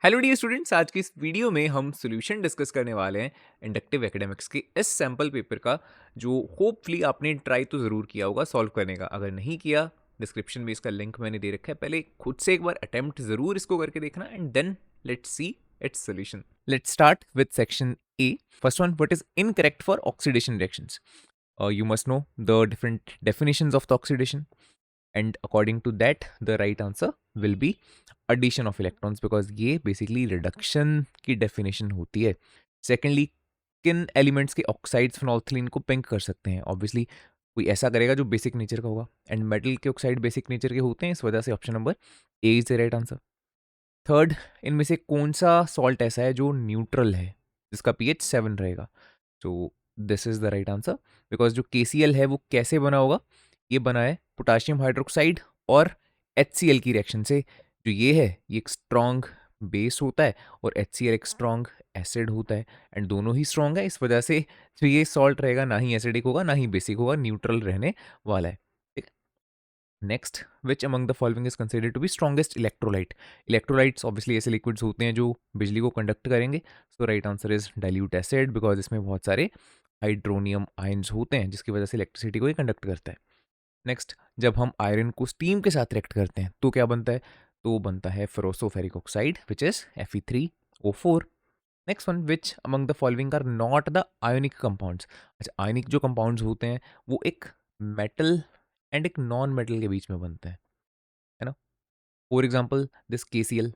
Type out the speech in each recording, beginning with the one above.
Hello dear students, आज की इस वीडियो में हम सॉल्यूशन डिस्कस करने वाले हैं इंडक्टिव एकेडमिक्स के इस सैम्पल पेपर का, जो होपफुली आपने ट्राई तो ज़रूर किया होगा सॉल्व करने का। अगर नहीं किया, डिस्क्रिप्शन में इसका लिंक मैंने दे रखा है। पहले खुद से एक बार अटेम्प्ट ज़रूर इसको करके देखना and then let's see its solution. Let's start with section A. First one, what is incorrect for oxidation reactions? You must know the different definitions of the oxidation, and according to that the right answer will be addition of electrons, because ये basically reduction की definition होती है. Secondly, किन elements के oxides phenolphthalein को pink कर सकते हैं? ऑब्वियसली कोई ऐसा करेगा जो बेसिक नेचर का होगा, एंड मेटल के ऑक्साइड बेसिक नेचर के होते हैं, इस वजह से option number A is the right answer. Third, इनमें से कौन सा सॉल्ट ऐसा है जो न्यूट्रल है, जिसका पीएच 7 रहेगा? तो this is the right answer, because जो KCl है वो कैसे बना होगा? ये बना है पोटाशियम हाइड्रोक्साइड और HCl की रिएक्शन से. जो ये है ये एक स्ट्रॉन्ग बेस होता है और HCl एक स्ट्रॉन्ग एसिड होता है, एंड दोनों ही स्ट्रॉन्ग है, इस वजह से जो ये सॉल्ट रहेगा ना ही एसिडिक होगा ना ही बेसिक होगा, न्यूट्रल रहने वाला है. Next, which among the following is considered to be strongest electrolyte? Electrolytes obviously ऐसे लिक्विड्स होते हैं जो बिजली को कंडक्ट करेंगे. So right answer is dilute acid, because इसमें बहुत सारे हाइड्रोनियम आयन्स होते हैं जिसकी वजह से इलेक्ट्रिसिटी को ही कंडक्ट करता है. नेक्स्ट, जब हम आयरन को स्टीम के साथ रिएक्ट करते हैं तो क्या बनता है? तो बनता है ferrosoferric oxide which is Fe3O4. Next one, which among the following are not the ionic compounds? अच्छा, आयोनिक जो कंपाउंड्स होते हैं वो एक मेटल एंड एक नॉन मेटल के बीच में बनते हैं, है ना? फॉर एग्जाम्पल दिस KCl,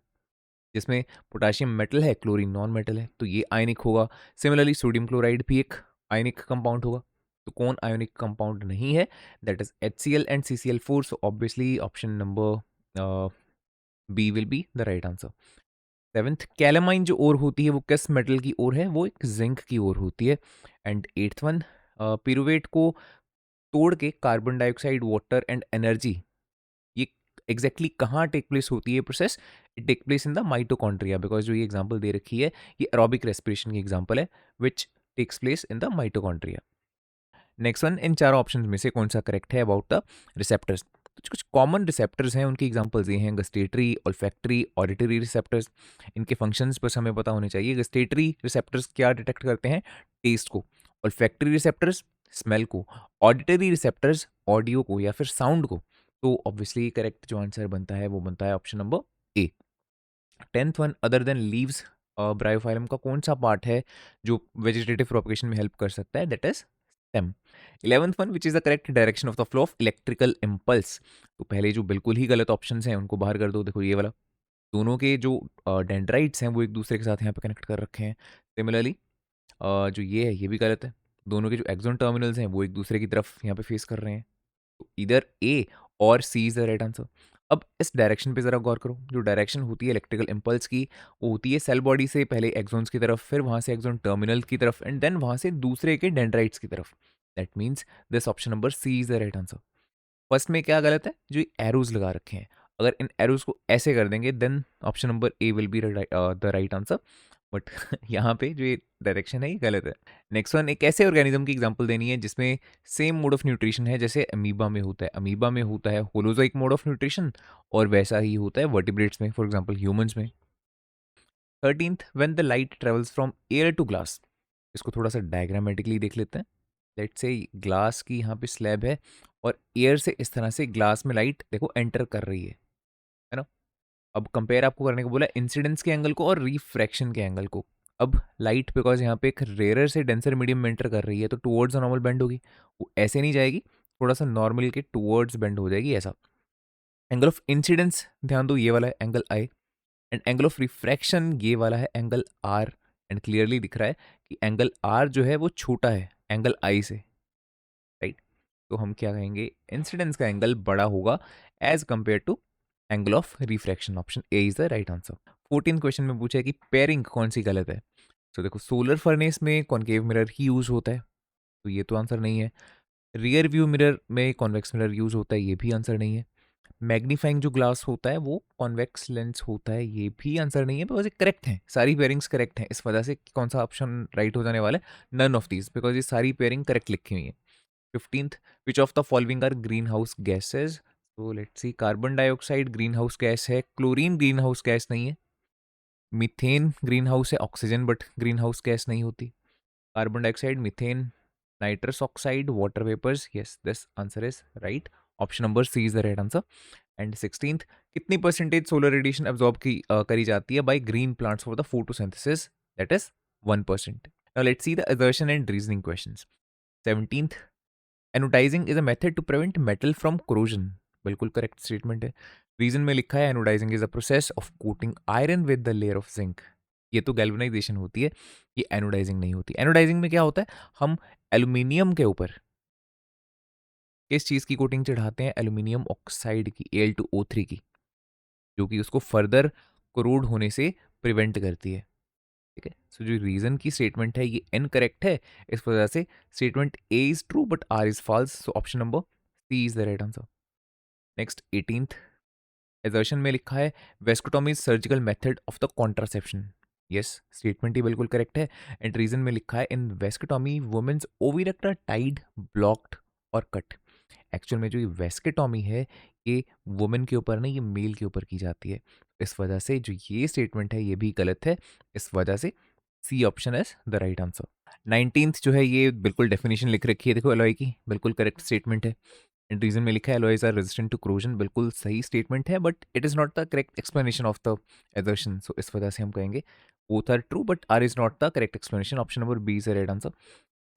जिसमें पोटाशियम मेटल है, क्लोरीन नॉन मेटल है, तो ये आयनिक होगा. सिमिलरली सोडियम क्लोराइड भी एक आयनिक कंपाउंड होगा. तो कौन आयनिक कंपाउंड नहीं है? That is HCl and CCl4. So obviously option number B will be the right answer. Seventh, calamine जो ओर होती है वो किस मेटल की ओर है? वो एक जिंक की ओर होती है. एंड एट्थ वन, पिरुवेट को तोड़ के carbon dioxide, water and energy, ये एग्जैक्टली कहाँ टेक प्लेस होती है process? It take place in the mitochondria, because जो ये एग्जांपल दे रखी है ये एरोबिक रेस्पिरेशन की एग्जांपल है which takes place in the mitochondria. Next one, इन चारों ऑप्शंस में से कौन सा करेक्ट है अबाउट द रिसेप्टर्स? कुछ कुछ कॉमन रिसेप्टर्स हैं, उनकी एग्जांपल्स ये हैं गस्टेटरी, ओल्फैक्टरी, ऑडिटरी रिसेप्टर्स. इनके फंक्शंस बस हमें पता होने चाहिए. गस्टेटरी रिसेप्टर्स क्या डिटेक्ट करते हैं? टेस्ट को. ओल्फैक्टरी रिसेप्टर्स स्मेल को. ऑडिटरी रिसेप्टर्स ऑडियो को या फिर साउंड को. तो ऑब्वियसली करेक्ट जो आंसर बनता है वो बनता है ऑप्शन नंबर ए. Tenth one, other than leaves, Bryophyllum का कौन सा पार्ट है जो वेजिटेटिव प्रोपगेशन में हेल्प कर सकता है? That is stem. 11th one, which is the correct direction of the flow of electrical impulse? तो पहले जो बिल्कुल ही गलत ऑप्शन हैं उनको बाहर कर दो. देखो ये वाला, दोनों के जो डेंड्राइट्स हैं वो एक दूसरे के साथ यहाँ पे कनेक्ट कर रखे हैं. सिमिलरली जो ये है ये भी गलत है. दोनों के जो एक्सोन टर्मिनल्स हैं वो एक दूसरे की तरफ यहाँ पे फेस कर रहे हैं. तो इधर ए और सी इज द राइट आंसर. अब इस डायरेक्शन पे ज़रा गौर करो. जो डायरेक्शन होती है इलेक्ट्रिकल इम्पल्स की, वो होती है सेल बॉडी से पहले एक्सोन्स की तरफ, फिर वहाँ से एक्सोन टर्मिनल की तरफ, एंड देन वहाँ से दूसरे के डेंड्राइट्स की तरफ. That means this option number C is the right answer. First में क्या गलत है? जो एरोज लगा रखे हैं, अगर इन एरोज को ऐसे कर देंगे then option number A will be the right answer. But यहाँ पे जो ये डायरेक्शन है ये गलत है. नेक्स्ट वन, एक ऐसे ऑर्गेनिज्म की एग्जांपल देनी है जिसमें सेम मोड ऑफ न्यूट्रिशन है जैसे अमीबा में होता है. अमीबा में होता है होलोजोइक मोड ऑफ न्यूट्रिशन, और वैसा ही होता है वर्टिब्रेट्स में, फॉर एग्जांपल ह्यूमंस में. 13th, when the light travels from air to glass. इसको थोड़ा सा डायग्रामेटिकली देख लेते हैं. लेट्स से ग्लास की यहाँ पे स्लैब है और एयर से इस तरह से ग्लास में लाइट देखो एंटर कर रही है ना? अब कंपेयर आपको करने को बोला इंसिडेंस के एंगल को और रिफ्रैक्शन के एंगल को. अब लाइट बिकॉज यहाँ पे एक रेयर से डेंसर मीडियम में एंटर कर रही है तो टुवर्ड्स नॉर्मल बेंड होगी. वो ऐसे नहीं जाएगी, थोड़ा सा नॉर्मल के टुवर्ड्स बेंड हो जाएगी ऐसा. एंगल ऑफ इंसिडेंस ध्यान दो, ये वाला है angle I, and angle of refraction ये वाला है एंगल आर. एंड क्लियरली दिख रहा है कि एंगल आर जो है वो छोटा है एंगल आई से, राइट? तो हम क्या कहेंगे? इंसिडेंस का एंगल बड़ा होगा as compare to angle of refraction. Option A is the right answer. 14 question में पूछा है कि पेयरिंग कौन सी गलत है. तो देखो, सोलर फर्नेस में कॉनकेव मिरर ही यूज होता है, तो ये तो आंसर नहीं है. रियर व्यू मिरर में कॉन्वेक्स मिरर यूज होता है, ये भी आंसर नहीं है. मैग्नीफाइंग जो ग्लास होता है वो कॉन्वेक्स लेंस होता है, ये भी आंसर नहीं है. बिकॉज ये करेक्ट है, सारी पेयरिंग्स करेक्ट हैं, इस वजह से कौन सा ऑप्शन राइट हो जाने वाला है? नन ऑफ दीज, बिकॉज ये सारी पेयरिंग करेक्ट लिखी हुई है. 15th, which of the following are green house gases? तो let's see, carbon dioxide green house gas है, क्लोरीन ग्रीन हाउस गैस नहीं है. मीथेन ग्रीन हाउस है, oxygen but green house gas नहीं होती। Carbon dioxide, methane, nitrous oxide, water vapours, yes this answer is right, option number C is the right answer. And 16th, कितनी percentage solar radiation absorb करी जाती है by green plants for the photosynthesis, that is 1%। Now let's see the assertion and reasoning questions. 17th, anodizing is a method to prevent metal from corrosion, बिल्कुल correct statement है। Reason में लिखा है anodizing is a process of coating iron with the layer of zinc, ये तो galvanisation होती है, ये एनोडाइजिंग नहीं होती। एनोडाइजिंग में क्या होता है, हम एल्यूमिनियम के ऊपर किस चीज़ की कोटिंग चढ़ाते हैं, एल्यूमिनियम ऑक्साइड की, Al2O3 की, जो कि उसको फर्दर कोरोड होने से प्रिवेंट करती है। ठीक है, सो जो रीजन की स्टेटमेंट है ये इनकरेक्ट है, इस वजह से statement A is true but R is false, so option number C is the right answer. Next 18th, assertion में लिखा है vasectomy surgical method of the contraception, yes statement ही बिल्कुल करेक्ट है। एंड रीजन में लिखा है in vasectomy women's oviduct are tied, blocked और कट। एक्चुअल में जो ये वेस्केटॉमी है ये वुमेन के ऊपर नहीं, ये मेल के ऊपर की जाती है, इस वजह से जो ये स्टेटमेंट है ये भी गलत है, इस वजह से C option is the right answer. 19th जो है ये बिल्कुल डेफिनेशन लिख रखी है, देखो एलॉय की, बिल्कुल करेक्ट स्टेटमेंट है। एंड रीजन में लिखा है alloys are resistant to corrosion, बिल्कुल सही स्टेटमेंट है, but it is not the correct explanation of the assertion, so इस वजह से हम कहेंगे both are true but R is not the correct explanation, option number B is the right answer.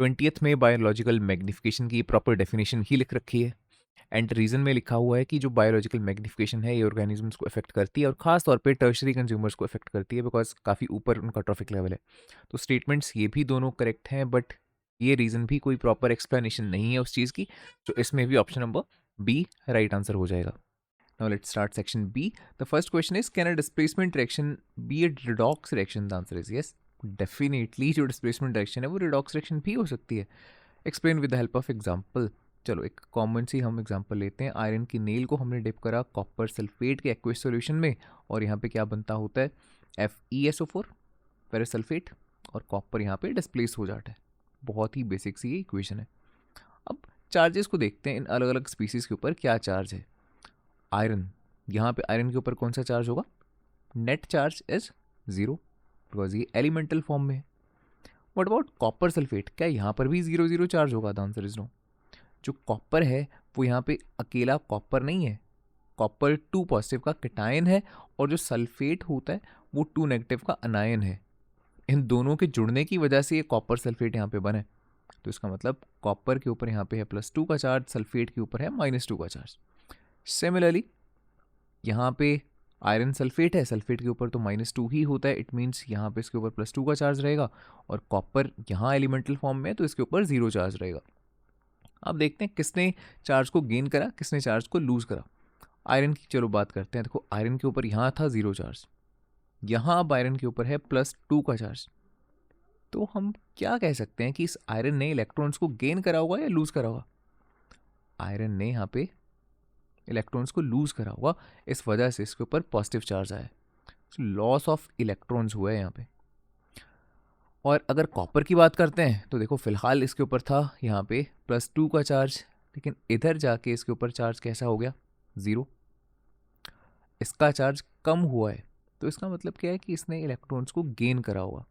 20th में बायोलॉजिकल मैग्निफिकेशन की proper definition ही लिख रखी है। एंड रीजन में लिखा हुआ है कि जो बायोलॉजिकल मैग्निफिकेशन है ये ऑर्गेनिजम्स को इफेक्ट करती है और खास तौर पे टर्शरी कंज्यूमर्स को इफेक्ट करती है, बिकॉज काफ़ी ऊपर उनका ट्रॉफिक लेवल है। तो स्टेटमेंट्स ये भी दोनों करेक्ट हैं, बट ये रीज़न भी कोई प्रॉपर एक्सप्लेनेशन नहीं है उस चीज़ की, तो इसमें भी option number B right answer हो जाएगा। Now let's start section B. The first question is, can a displacement reaction be a redox reaction? The answer is yes. Definitely जो displacement reaction है वो redox reaction भी हो सकती है। Explain with the help of example. चलो एक common सी हम एग्जांपल लेते हैं। आयरन की नेल को हमने डिप करा कॉपर सल्फेट के एक्वस सॉल्यूशन में, और यहाँ पे क्या बनता होता है, FeSO4 फेरस सल्फेट, और कॉपर यहाँ पे डिस्प्लेस हो जाता है। बहुत ही बेसिक सी इक्वेशन है। अब चार्जेस को देखते हैं इन अलग अलग स्पीसीज के ऊपर क्या चार्ज है। आयरन, यहाँ पे आयरन के ऊपर कौन सा चार्ज होगा, नेट चार्ज इज 0 बिकॉज ये एलिमेंटल फॉर्म में है। व्हाट अबाउट कॉपर सल्फेट, क्या यहाँ पर भी 0 चार्ज होगा? The answer is no. जो कॉपर है वो यहाँ पे अकेला कॉपर नहीं है, कॉपर 2 पॉजिटिव का कैटायन है, और जो सल्फेट होता है वो 2 नेगेटिव का अनायन है। इन दोनों के जुड़ने की वजह से ये कॉपर सल्फेट यहाँ पे बने, तो इसका मतलब कॉपर के ऊपर यहाँ पे है +2 का चार्ज, सल्फेट के ऊपर है -2 का चार्ज। सिमिलरली यहाँ पे आयरन सल्फेट है, सल्फेट के ऊपर तो -2 ही होता है, इट मीन्स यहाँ पे इसके ऊपर +2 का चार्ज रहेगा, और कॉपर यहाँ एलिमेंटल फॉर्म में है तो इसके ऊपर 0 चार्ज रहेगा। अब देखते हैं किसने चार्ज को गेन करा, किसने चार्ज को लूज करा। आयरन की चलो बात करते हैं। देखो आयरन के ऊपर यहाँ था 0 चार्ज, यहाँ अब आयरन के ऊपर है +2 का चार्ज, तो हम क्या कह सकते हैं कि इस आयरन ने इलेक्ट्रॉन्स को गेन करा होगा या लूज करा होगा? आयरन ने यहाँ पे इलेक्ट्रॉन्स को लूज करा होगा, इस वजह से इसके ऊपर पॉजिटिव चार्ज आया, लॉस ऑफ इलेक्ट्रॉन्स हुआ है यहाँ पे। और अगर कॉपर की बात करते हैं तो देखो फिलहाल इसके ऊपर था यहाँ पे +2 का चार्ज, लेकिन इधर जाके इसके ऊपर चार्ज कैसा हो गया, 0, इसका चार्ज कम हुआ है, तो इसका मतलब क्या है कि इसने इलेक्ट्रॉन्स को गेन करा होगा,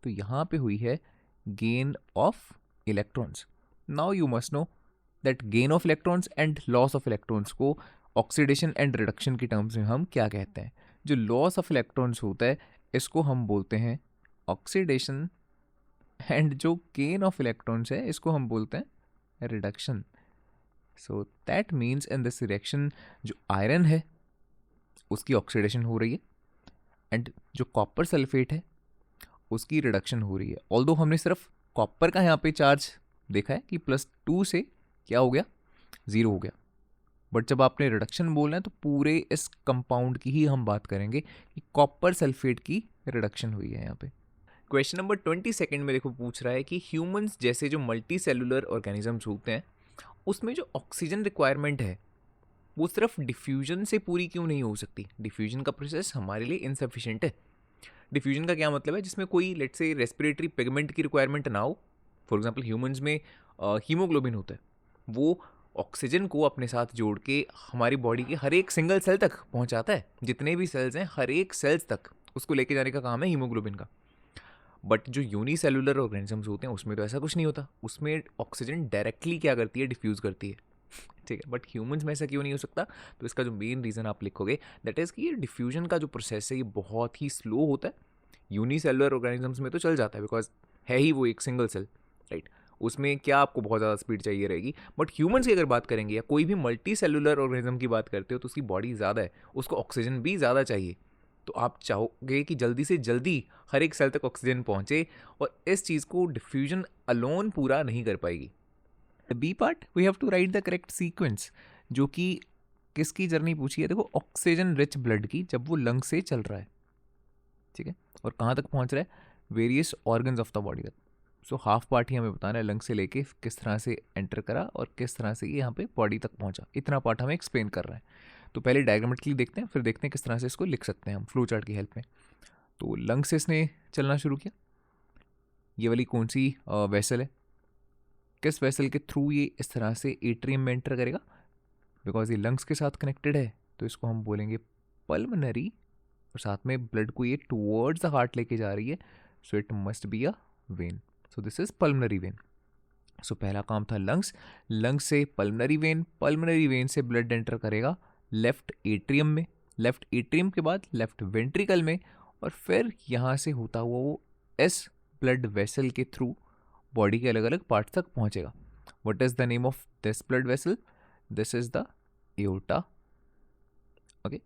तो यहाँ पे हुई है gain of electrons. Now you must know that gain of electrons and loss of electrons को ऑक्सीडेशन एंड रिडक्शन की टर्म्स में हम क्या कहते हैं। जो लॉस ऑफ इलेक्ट्रॉन्स होता है इसको हम बोलते हैं ऑक्सीडेशन, एंड जो गेन ऑफ इलेक्ट्रॉन्स है इसको हम बोलते हैं reduction. So that means in this reaction जो आयरन है उसकी ऑक्सीडेशन हो रही है, एंड जो कॉपर सल्फेट है उसकी रिडक्शन हो रही है। ऑल्दो हमने सिर्फ कॉपर का यहाँ पे चार्ज देखा है कि +2 से क्या हो गया, 0 हो गया, बट जब आपने रिडक्शन बोलना है तो पूरे इस कंपाउंड की ही हम बात करेंगे कि कॉपर सल्फेट की रिडक्शन हुई है यहाँ पे। क्वेश्चन नंबर 22 में देखो पूछ रहा है कि ह्यूमंस जैसे जो मल्टी सेलुलर ऑर्गेनिजम्स होते हैं उसमें जो ऑक्सीजन रिक्वायरमेंट है वो सिर्फ डिफ्यूजन से पूरी क्यों नहीं हो सकती। डिफ्यूजन का प्रोसेस हमारे लिए इनसफिशिएंट है। डिफ्यूजन का क्या मतलब है, जिसमें कोई लेट्स से रेस्पिरेटरी पिगमेंट की रिक्वायरमेंट ना हो। फॉर एग्जांपल ह्यूमंस में हीमोग्लोबिन होता है, वो ऑक्सीजन को अपने साथ जोड़ के हमारी बॉडी के हर एक सिंगल सेल तक पहुंचाता है, जितने भी सेल्स हैं हर एक सेल्स तक उसको लेके जाने का काम है हीमोग्लोबिन का। बट जो यूनिसेलुलर ऑर्गेनिजम्स होते हैं उसमें तो ऐसा कुछ नहीं होता, उसमें ऑक्सीजन डायरेक्टली क्या करती है, डिफ्यूज़ करती है, ठीक है। बट ह्यूमंस में ऐसा क्यों नहीं हो सकता? तो इसका जो मेन रीज़न आप लिखोगे दैट इज़ कि ये डिफ्यूजन का जो प्रोसेस है ये बहुत ही स्लो होता है। यूनिसेलुलर ऑर्गेनिजम्स में तो चल जाता है बिकॉज है ही वो एक सिंगल सेल, राइट। उसमें क्या आपको बहुत ज़्यादा स्पीड चाहिए रहेगी। बट ह्यूमंस की अगर बात करेंगे या कोई भी मल्टी सेलुलर ऑर्गेनिज्म की बात करते हो तो उसकी बॉडी ज़्यादा है, उसको ऑक्सीजन भी ज़्यादा चाहिए। तो आप चाहोगे कि जल्दी से जल्दी हर एक सेल तक ऑक्सीजन पहुंचे, और इस चीज़ को डिफ्यूजन अलोन पूरा नहीं कर पाएगी। The B part we have to write the correct sequence, जो कि किसकी जर्नी पूछी है, देखो ऑक्सीजन रिच ब्लड की, जब वो लंग से चल रहा है, ठीक है, और कहाँ तक पहुँच रहा है, various organs of the body तक। सो हाफ पार्ट ही हमें बताना है लंग से लेके किस तरह से एंटर करा और किस तरह से ये यहाँ पे बॉडी तक पहुँचा, इतना पार्ट हमें एक्सप्लेन कर रहा है। तो पहले डायग्रामेटिकली देखते हैं, फिर देखते हैं किस तरह से इसको लिख सकते हैं हम फ्लो चार्ट की हेल्प में। तो लंग से इसने चलना शुरू किया, ये वाली कौन सी वेसल है, किस वेसल के थ्रू ये इस तरह से एट्रियम में एंटर करेगा, बिकॉज ये लंग्स के साथ कनेक्टेड है तो इसको हम बोलेंगे पल्मनरी, और साथ में ब्लड को ये टुवर्ड्स द हार्ट लेके जा रही है, so it must be a vein, so this is pulmonary vein. So पहला काम था लंग्स, लंग्स से पल्मनरी वेन, पल्मनरी वेन से ब्लड एंटर करेगा लेफ्ट एट्रियम में, लेफ्ट एट्रियम के बाद लेफ्ट वेंट्रिकल में, और फिर यहाँ से होता हुआ वो इस ब्लड वेसल के थ्रू बॉडी के अलग अलग पार्ट तक पहुँचेगा। What is the name of this blood vessel, this is the aorta. Okay,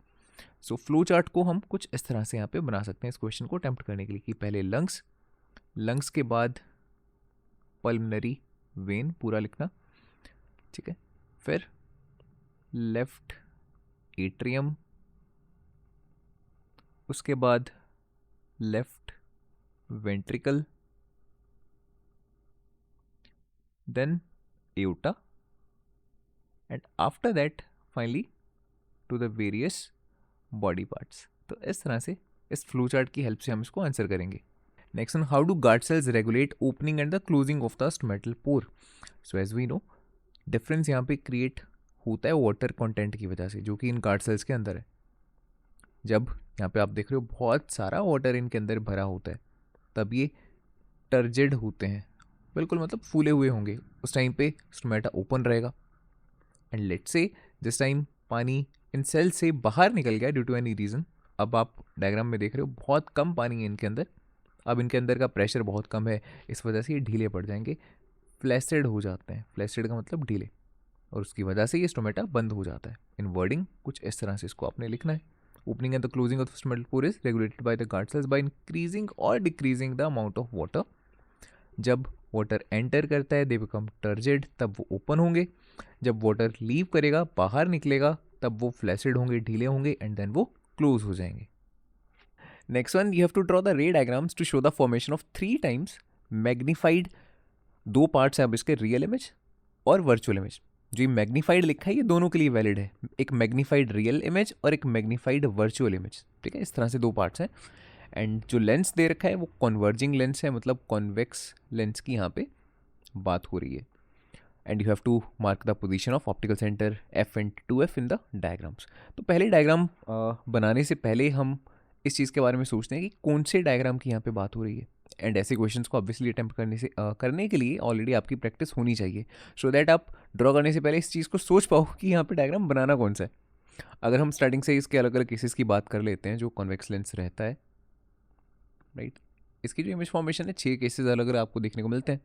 so flow chart को हम कुछ इस तरह से यहाँ पे बना सकते हैं इस क्वेश्चन को अटेम्प्ट करने के लिए, कि पहले लंग्स, लंग्स के बाद पल्मनरी वेन पूरा लिखना, ठीक है, फिर लेफ्ट एट्रियम, उसके बाद left ventricle, then aorta, and after that finally to the various body parts. तो इस तरह से इस फ्लो चार्ट की हेल्प से हम इसको आंसर करेंगे। Next one, how do guard cells regulate opening and the closing of the stomatal pore. So as we know, difference यहाँ पे क्रिएट होता है वाटर कंटेंट की वजह से, जो कि इन गार्ड सेल्स के अंदर है। जब यहाँ पे आप देख रहे हो बहुत सारा वाटर इनके अंदर भरा होता है, तब ये टर्जिड होते हैं, बिल्कुल मतलब फूले हुए होंगे, उस टाइम पे स्टोमेटा ओपन रहेगा। एंड लेट्स से जिस टाइम पानी इन सेल से बाहर निकल गया ड्यू टू एनी रीज़न, अब आप डायग्राम में देख रहे हो बहुत कम पानी है इनके अंदर, अब इनके अंदर का प्रेशर बहुत कम है, इस वजह से ये ढीले पड़ जाएंगे, फ्लैसिड हो जाते हैं, फ्लैसिड का मतलब ढीले, और उसकी वजह से ये स्टोमेटा बंद हो जाता है। इन वर्डिंग कुछ इस तरह से इसको आपने लिखना है। Opening and the closing of stomatal pore is regulated by the guard cells by increasing और decreasing the amount of water. जब वाटर एंटर करता है दे बिकम टर्जिड, तब वो ओपन होंगे, जब वाटर लीव करेगा बाहर निकलेगा तब वो फ्लैसिड होंगे, ढीले होंगे, एंड देन वो क्लोज हो जाएंगे। Next one, you have to draw the ray diagrams to show the formation of 3 times magnified, दो पार्ट्स हैं अब इसके, रियल इमेज और वर्चुअल इमेज। जो ये मैग्नीफाइड लिखा है ये दोनों के लिए वैलिड है, एक मैग्नीफाइड रियल इमेज और एक मैग्नीफाइड वर्चुअल इमेज, ठीक है, इस तरह से दो पार्ट्स हैं। एंड जो लेंस दे रखा है वो कॉन्वर्जिंग लेंस है, मतलब कॉन्वेक्स लेंस की यहाँ पे बात हो रही है। And you have to mark the position of optical centre F and 2F in the diagrams. तो पहले डायग्राम बनाने से पहले हम इस चीज़ के बारे में सोचते हैं कि कौन से डायग्राम की यहाँ पे बात हो रही है। एंड ऐसे क्वेश्चंस को ऑब्वियसली अटैम्प्ट करने के लिए ऑलरेडी आपकी प्रैक्टिस होनी चाहिए, सो दैट आप ड्रॉ करने से पहले इस चीज़ को सोच पाओ कि यहाँ पे डायग्राम बनाना कौन सा है। अगर हम स्टार्टिंग से इसके अलग अलग केसेस की बात कर लेते हैं जो कॉन्वेक्स लेंस रहता है, राइट, इसकी जो इमेज फॉर्मेशन है 6 केसेस अलग अलग आपको देखने को मिलते हैं,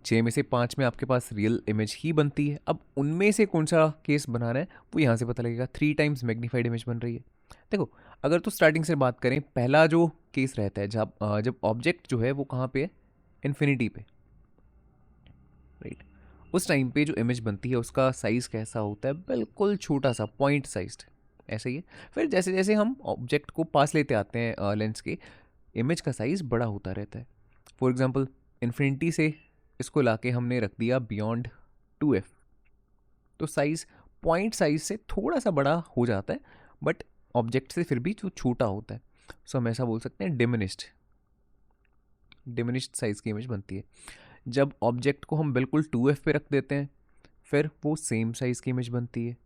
6 में से 5 में आपके पास रियल इमेज ही बनती है। अब उनमें से कौन सा केस बनाना है वो यहाँ से पता लगेगा, 3 टाइम्स मैग्नीफाइड इमेज बन रही है। देखो अगर तो स्टार्टिंग से बात करें, जब जो केस रहता है जब ऑब्जेक्ट जो है वो कहाँ पे है, इन्फिनिटी पे, राइट, उस टाइम पे जो इमेज बनती है उसका साइज़ कैसा होता है, बिल्कुल छोटा सा पॉइंट साइज्ड, ऐसा ही है। फिर जैसे जैसे हम ऑब्जेक्ट को पास लेते आते हैं लेंस के, इमेज का साइज़ बड़ा होता रहता है। फॉर एग्जांपल इन्फिनिटी से इसको लाके हमने रख दिया बियॉन्ड 2F, तो साइज़ पॉइंट साइज से थोड़ा सा बड़ा हो जाता है, बट ऑब्जेक्ट से फिर भी जो छोटा होता है, सो हम ऐसा बोल सकते हैं डिमिनिश्ड साइज़ की इमेज बनती है। जब ऑब्जेक्ट को हम बिल्कुल 2F पे रख देते हैं फिर वो सेम साइज़ की इमेज बनती है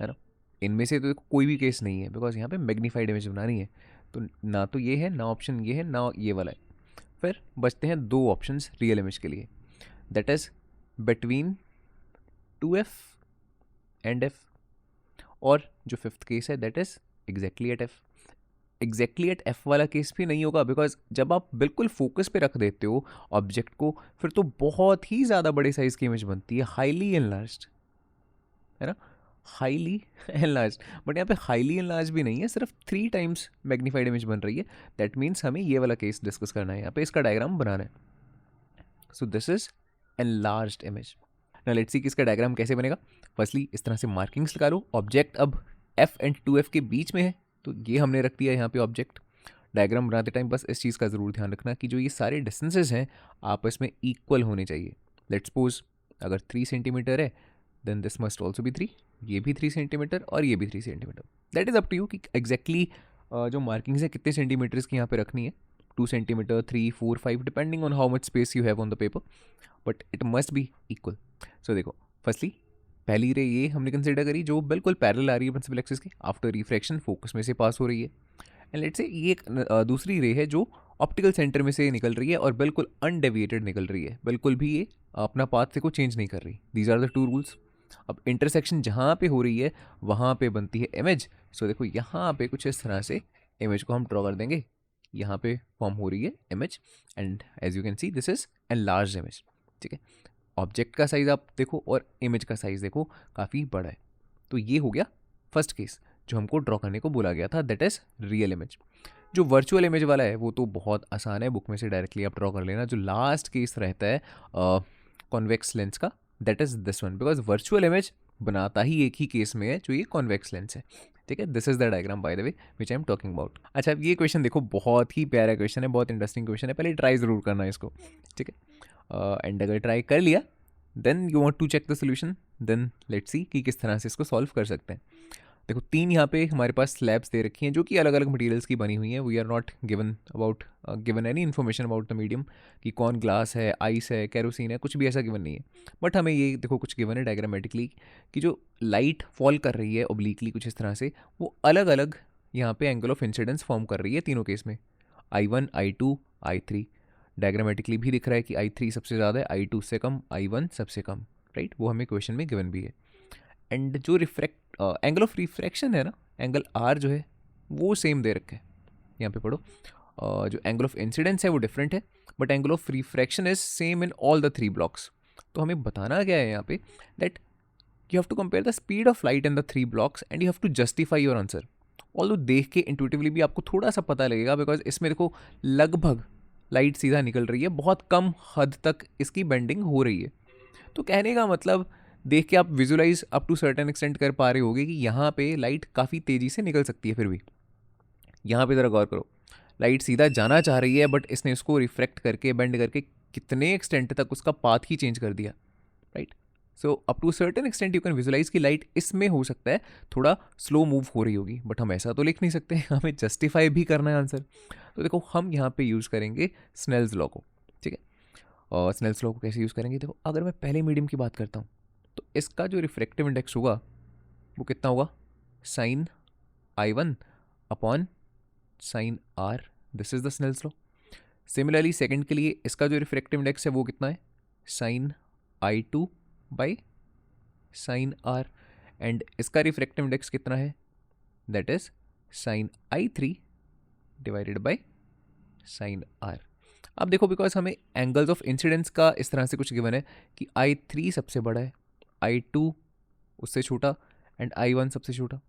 ना। इनमें से तो कोई भी केस नहीं है बिकॉज यहाँ पे मैग्नीफाइड इमेज बनानी है, तो ना तो ये है, ना ऑप्शन ये है, ना ये वाला है। फिर बचते हैं दो ऑप्शंस रियल इमेज के लिए, that is between 2f and f, और जो फिफ्थ केस है that is exactly at f। Exactly at f वाला केस भी नहीं होगा, बिकॉज जब आप बिल्कुल फोकस पे रख देते हो ऑब्जेक्ट को, फिर तो बहुत ही ज़्यादा बड़े साइज की इमेज बनती है, हाईली एनलार्ज्ड, है ना, हाईली एनलार्ज। बट यहाँ पे हाईली एनलार्ज भी नहीं है, सिर्फ 3 टाइम्स मैग्नीफाइड इमेज बन रही है। दैट मीन्स हमें ये वाला केस डिस्कस करना है, यहाँ पे इसका डायग्राम बनाना है। सो this is enlarged image. Now let's see कि इसका डायग्राम कैसे बनेगा। फर्स्टली इस तरह से मार्किंग्स लगा लो, ऑब्जेक्ट अब f एंड 2f के बीच में है, तो ये हमने रख दिया यहाँ पे ऑब्जेक्ट। डायग्राम बनाते टाइम बस इस चीज़ का ज़रूर ध्यान रखना कि जो ये सारे डिस्टेंसेज हैं आपस में इक्वल होने चाहिए। लेट्स सपोज अगर 3 सेंटीमीटर है, then this must also be 3, ये भी 3 सेंटीमीटर और ये भी 3 centimetre. That is up to you कि एग्जैक्टली जो मार्किंग्स है कितने सेंटीमीटर्स की यहाँ पे रखनी है, 2 centimetre, 3, 4, 5, depending on how much space you have on the paper, but it must be equal. So देखो, फर्स्टली पहली रे ये हमने कंसिडर करी जो बिल्कुल पैरेलल आ रही है प्रिंसिपल एक्सिस के, आफ्टर रिफ्रैक्शन फोकस में से पास हो रही है। एंड लेट्स से ये एक दूसरी रे है जो ऑप्टिकल सेंटर में से निकल रही है और बिल्कुल अनडेविएटेड निकल रही है, बिल्कुल भी ये अपना पाथ से को चेंज नहीं कर रही। These are the 2 rules. अब इंटरसेक्शन जहाँ पे हो रही है वहाँ पे बनती है इमेज। सो देखो यहाँ पे कुछ इस तरह से इमेज को हम ड्रॉ कर देंगे, यहाँ पे फॉर्म हो रही है image, and as you can see this is an large image. ठीक है, ऑब्जेक्ट का साइज़ आप देखो और इमेज का साइज़ देखो, काफ़ी बड़ा है। तो ये हो गया फर्स्ट केस जो हमको ड्रॉ करने को बोला गया था, दैट इज़ रियल इमेज। जो वर्चुअल इमेज वाला है वो तो बहुत आसान है, बुक में से डायरेक्टली आप ड्रॉ कर लेना। जो लास्ट केस रहता है कॉन्वेक्स लेंस का, that is this one, because virtual image बनाता ही एक ही केस में है जो ये कॉन्वेक्स लेंस है। ठीक है, this is the diagram by the way which I am talking about. अच्छा, ये क्वेश्चन देखो, बहुत ही प्यारा क्वेश्चन है, बहुत इंटरेस्टिंग क्वेश्चन है, पहले ट्राई ज़रूर करना है इसको। ठीक है, एंड अगर ट्राई कर लिया then you want to check the solution, then let's see कि किस तरह से इसको सॉल्व कर सकते हैं। देखो 3 यहाँ पे हमारे पास स्लैब्स दे रखी हैं जो कि अलग अलग मटेरियल्स की बनी हुई हैं। We are not given any information about the medium कि कौन ग्लास है, आइस है, कैरोसिन है, कुछ भी ऐसा गिवन नहीं है। बट हमें ये देखो कुछ गिवन है डायग्रामेटिकली कि जो लाइट फॉल कर रही है ओब्लिकली कुछ इस तरह से, वो अलग अलग यहाँ पे एंगल ऑफ इंसिडेंस फॉर्म कर रही है तीनों केस में, I1, I2, I3। डायग्रामेटिकली भी दिख रहा है कि I3 सबसे ज़्यादा है, I2 से कम, I1 सबसे कम, राइट, वो हमें क्वेश्चन में गिवन भी है। एंड जो एंगल ऑफ रिफ्रैक्शन है ना, एंगल आर जो है वो सेम दे रखा है, यहाँ पे पढ़ो। जो एंगल ऑफ इंसिडेंस है वो डिफरेंट है, but angle of refraction is same in all the 3 blocks. तो हमें बताना क्या है यहाँ पे, that you have to compare the speed of light in the 3 blocks and you have to justify your answer. Although देख के इंट्यूटिवली भी आपको थोड़ा सा पता लगेगा, बिकॉज इसमें देखो लगभग लाइट सीधा निकल रही है, बहुत कम हद तक इसकी बेंडिंग हो रही है। तो कहने का मतलब देख के आप visualize up to certain extent कर पा रहे होगे कि यहाँ पे लाइट काफ़ी तेज़ी से निकल सकती है। फिर भी यहाँ पे ज़रा गौर करो, लाइट सीधा जाना चाह रही है बट इसने उसको रिफ्रैक्ट करके बेंड करके कितने एक्सटेंट तक उसका पाथ ही चेंज कर दिया, right. So up to certain extent you can visualize कि लाइट इसमें हो सकता है थोड़ा स्लो मूव हो रही होगी, बट हम ऐसा तो लिख नहीं सकते, हमें जस्टिफाई भी करना है आंसर। तो देखो हम यहाँ पे यूज़ करेंगे स्नेल्स लॉ को। ठीक है, और स्नेल्स लॉ को कैसे यूज़ करेंगे, देखो अगर मैं पहले मीडियम की बात करता हूँ तो इसका जो रिफ्रैक्टिव इंडेक्स होगा वो कितना होगा, sine I1 upon sine R। This is the Snell's law. Similarly second के लिए इसका जो रिफ्रैक्टिव इंडेक्स है वो कितना है, sine I2 by sine R। And इसका रिफ्रैक्टिव इंडेक्स कितना है, that is sine I3 divided by sine R। अब देखो बिकॉज हमें एंगल्स ऑफ इंसिडेंस का इस तरह से कुछ गिवन है कि I3 सबसे बड़ा है, I2 उससे छोटा एंड I1 सबसे छोटा।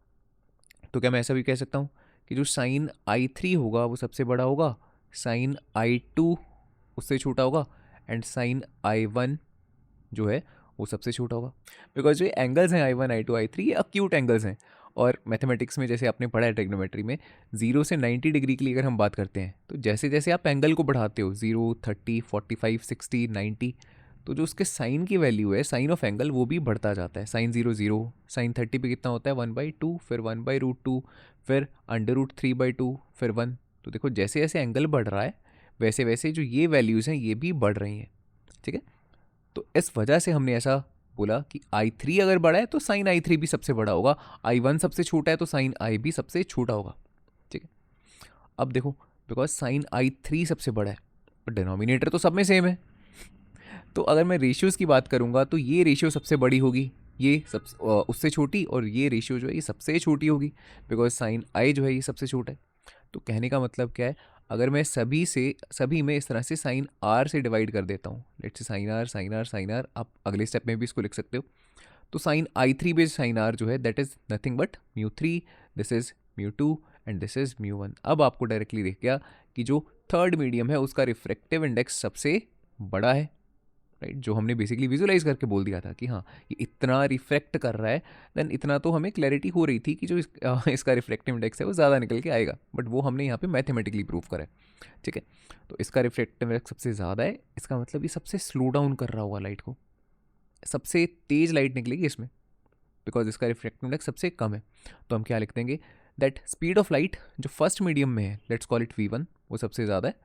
तो क्या मैं ऐसा भी कह सकता हूँ कि जो साइन I3 होगा वो सबसे बड़ा होगा, साइन I2 उससे छोटा होगा एंड साइन I1 जो है वो सबसे छोटा होगा। बिकॉज जो एंगल्स हैं I1, I2, I3 ये अक्यूट एंगल्स हैं, और मैथमेटिक्स में जैसे आपने पढ़ा है ट्रिग्नोमेट्री में 0 से 90 डिग्री के लिए अगर हम बात करते हैं तो जैसे जैसे आप एंगल को बढ़ाते हो 0, 30, 45, 60, 90, तो जो उसके साइन की वैल्यू है, साइन ऑफ एंगल, वो भी बढ़ता जाता है। साइन 0 0, साइन 30 पे कितना होता है 1/2, फिर 1/√2, फिर √3/2, फिर 1। तो देखो जैसे जैसे एंगल बढ़ रहा है वैसे वैसे जो ये वैल्यूज़ हैं ये भी बढ़ रही हैं। ठीक है, तो इस वजह से हमने ऐसा बोला कि I3 अगर बड़ा है तो साइन I3 भी सबसे बड़ा होगा, I1 सबसे छोटा है तो साइन I भी सबसे छोटा होगा। ठीक है, अब देखो, बिकॉज साइन i3 सबसे बड़ा है और डिनोमिनेटर तो सब में सेम है, तो अगर मैं रेशियोज़ की बात करूँगा तो ये रेशियो सबसे बड़ी होगी, ये सब उससे छोटी, और ये रेशियो जो है ये सबसे छोटी होगी, बिकॉज साइन आई जो है ये सबसे छोटा है। तो कहने का मतलब क्या है, अगर मैं सभी में इस तरह से साइन आर से डिवाइड कर देता हूँ, let's say sine R sine R sine R, आप अगले स्टेप में भी इसको लिख सकते हो। तो sign i3 base sign R जो है that is nothing but μ3, this is μ2 and this is μ1। अब आपको डायरेक्टली दिख गया कि जो थर्ड मीडियम है उसका रिफ्रैक्टिव इंडेक्स सबसे बड़ा है, राइट, जो हमने बेसिकली विजुलाइज करके बोल दिया था कि हाँ ये इतना रिफ्रैक्ट कर रहा है, देन इतना तो हमें क्लैरिटी हो रही थी कि जो इसका रिफ्रैक्टिव इंडेक्स है वो ज़्यादा निकल के आएगा, बट वो हमने यहाँ पे मैथमेटिकली प्रूव करा है। ठीक है, तो इसका रिफ्रैक्टिव इंडेक्स सबसे ज़्यादा है, इसका मतलब ये सबसे स्लो डाउन कर रहा होगा लाइट को, सबसे तेज़ लाइट निकलेगी इसमें, बिकॉज इसका रिफ्रैक्टिव इंडेक्स सबसे कम है। तो हम क्या लिख देंगे, दैट स्पीड ऑफ लाइट जो फर्स्ट मीडियम में है, लेट्स कॉल इट v1, वो सबसे ज़्यादा है,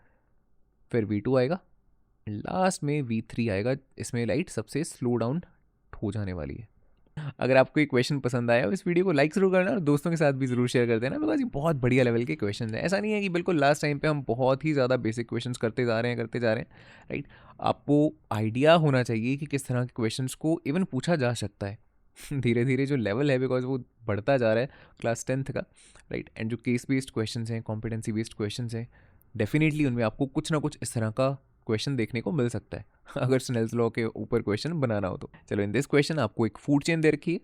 फिर v2 आएगा, लास्ट में v3 आएगा, इसमें लाइट सबसे स्लो डाउन हो जाने वाली है। अगर आपको ये क्वेश्चन पसंद आया हो इस वीडियो को लाइक जरूर करना और दोस्तों के साथ भी जरूर शेयर कर देना, बिकॉज ये बहुत बढ़िया लेवल के क्वेश्चन हैं। ऐसा नहीं है कि बिल्कुल लास्ट टाइम पे हम बहुत ही ज़्यादा बेसिक क्वेश्चन करते जा रहे हैं, राइट। आपको आइडिया होना चाहिए कि किस तरह के क्वेश्चन को इवन पूछा जा सकता है। धीरे धीरे जो लेवल है, बिकॉज वो बढ़ता जा रहा है क्लास 10th का, राइट, एंड जो केस बेस्ड क्वेश्चन हैं, कॉम्पिटेंसी बेस्ड क्वेश्चन हैं, डेफिनेटली उनमें आपको कुछ ना कुछ इस तरह का क्वेश्चन देखने को मिल सकता है अगर स्नेल्स लॉ के ऊपर क्वेश्चन बनाना हो तो। चलो, इन दिस क्वेश्चन आपको एक फूड चेन दे रखी है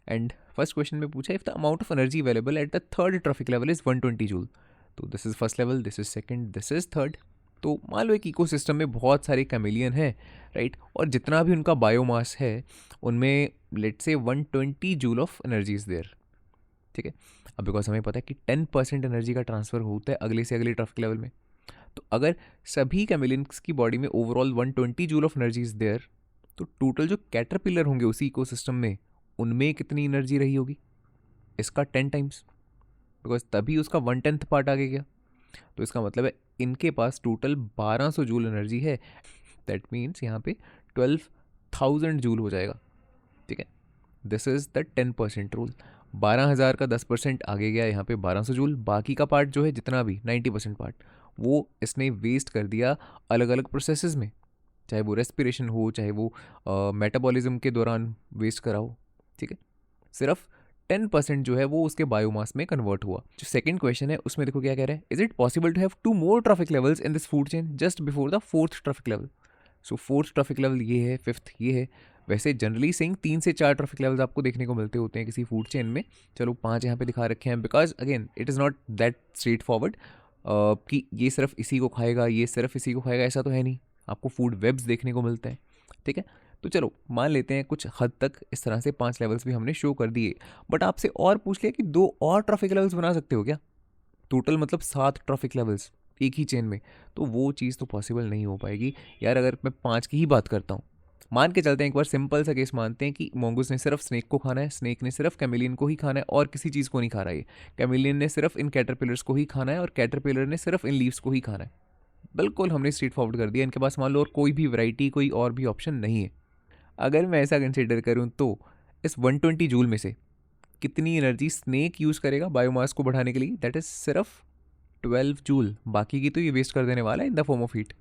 एंड फर्स्ट क्वेश्चन में पूछा, if the amount of energy available at the third trophic level is 120 joule. तो this is first level, this is second, this is third. तो मान लो एक इकोसिस्टम में बहुत सारे कैमिलियन हैं, राइट, और जितना भी उनका बायोमास है उनमें let's say 120 joule of energy is there. ठीक है, अब बिकॉज हमें पता है कि 10% एनर्जी का ट्रांसफर होता है अगले से अगले ट्रॉफिक लेवल में, तो अगर सभी कैमिलियंस की बॉडी में overall 120 joule of energy is there, तो टोटल जो कैटरपिलर होंगे उसी इकोसिस्टम में उनमें कितनी एनर्जी रही होगी, इसका 10 टाइम्स, बिकॉज तभी उसका 1/10 पार्ट आगे गया। तो इसका मतलब है इनके पास टोटल 1200 जूल एनर्जी है, दैट मीन्स यहाँ पे 12,000 जूल हो जाएगा। ठीक है, दिस इज द 10% रूल। 12,000 का 10% आगे गया, यहाँ पे 1200 जूल, बाकी का पार्ट जो है जितना भी 90% पार्ट वो इसने वेस्ट कर दिया अलग अलग प्रोसेसेस में, चाहे वो रेस्पिरेशन हो, चाहे वो मेटाबॉलिज्म के दौरान वेस्ट करा हो। ठीक है, सिर्फ 10% जो है वो उसके बायोमास में कन्वर्ट हुआ। जो सेकंड क्वेश्चन है उसमें देखो क्या कह रहा है, is it possible to have 2 more trophic levels in this food chain just before the 4th trophic level. So 4th trophic level ये है, 5th ये है। वैसे जनरली सेइंग 3 से 4 ट्रॉफिक लेवल्स आपको देखने को मिलते होते हैं किसी फूड चेन में। चलो 5 यहाँ पे दिखा रखे हैं, because again it is not that straight forward कि ये सिर्फ इसी को खाएगा, ये सिर्फ इसी को खाएगा, ऐसा तो है नहीं, आपको फूड वेब्स देखने को मिलते हैं। ठीक है, तो चलो मान लेते हैं कुछ हद तक इस तरह से 5 लेवल्स भी हमने शो कर दिए, बट आपसे और पूछ लिया कि 2 और ट्रॉफिक लेवल्स बना सकते हो क्या, टोटल मतलब 7 ट्रॉफिक लेवल्स एक ही चेन में, तो वो चीज़ तो पॉसिबल नहीं हो पाएगी यार। अगर मैं 5 की ही बात करता हूँ, मान के चलते हैं एक बार सिंपल सा केस मानते हैं कि मोंगूस ने सिर्फ स्नेक को खाना है, स्नेक ने सिर्फ कैमिलियन को ही खाना है और किसी चीज़ को नहीं खा रहा है, कैमिलियन ने सिर्फ इन कैटरपिलर्स को ही खाना है और कैटरपिलर ने सिर्फ इन लीव्स को ही खाना है। बिल्कुल हमने स्ट्रेट फॉरवर्ड कर दिया, इनके पास मान लो और कोई भी वैरायटी, कोई और भी ऑप्शन नहीं है। अगर मैं ऐसा कंसिडर करूँ तो इस 120 जूल में से कितनी एनर्जी स्नेक यूज़ करेगा बायोमास को बढ़ाने के लिए, दैट इज़ सिर्फ 12 जूल, बाकी की तो ये वेस्ट कर देने वाला है in the form of heat.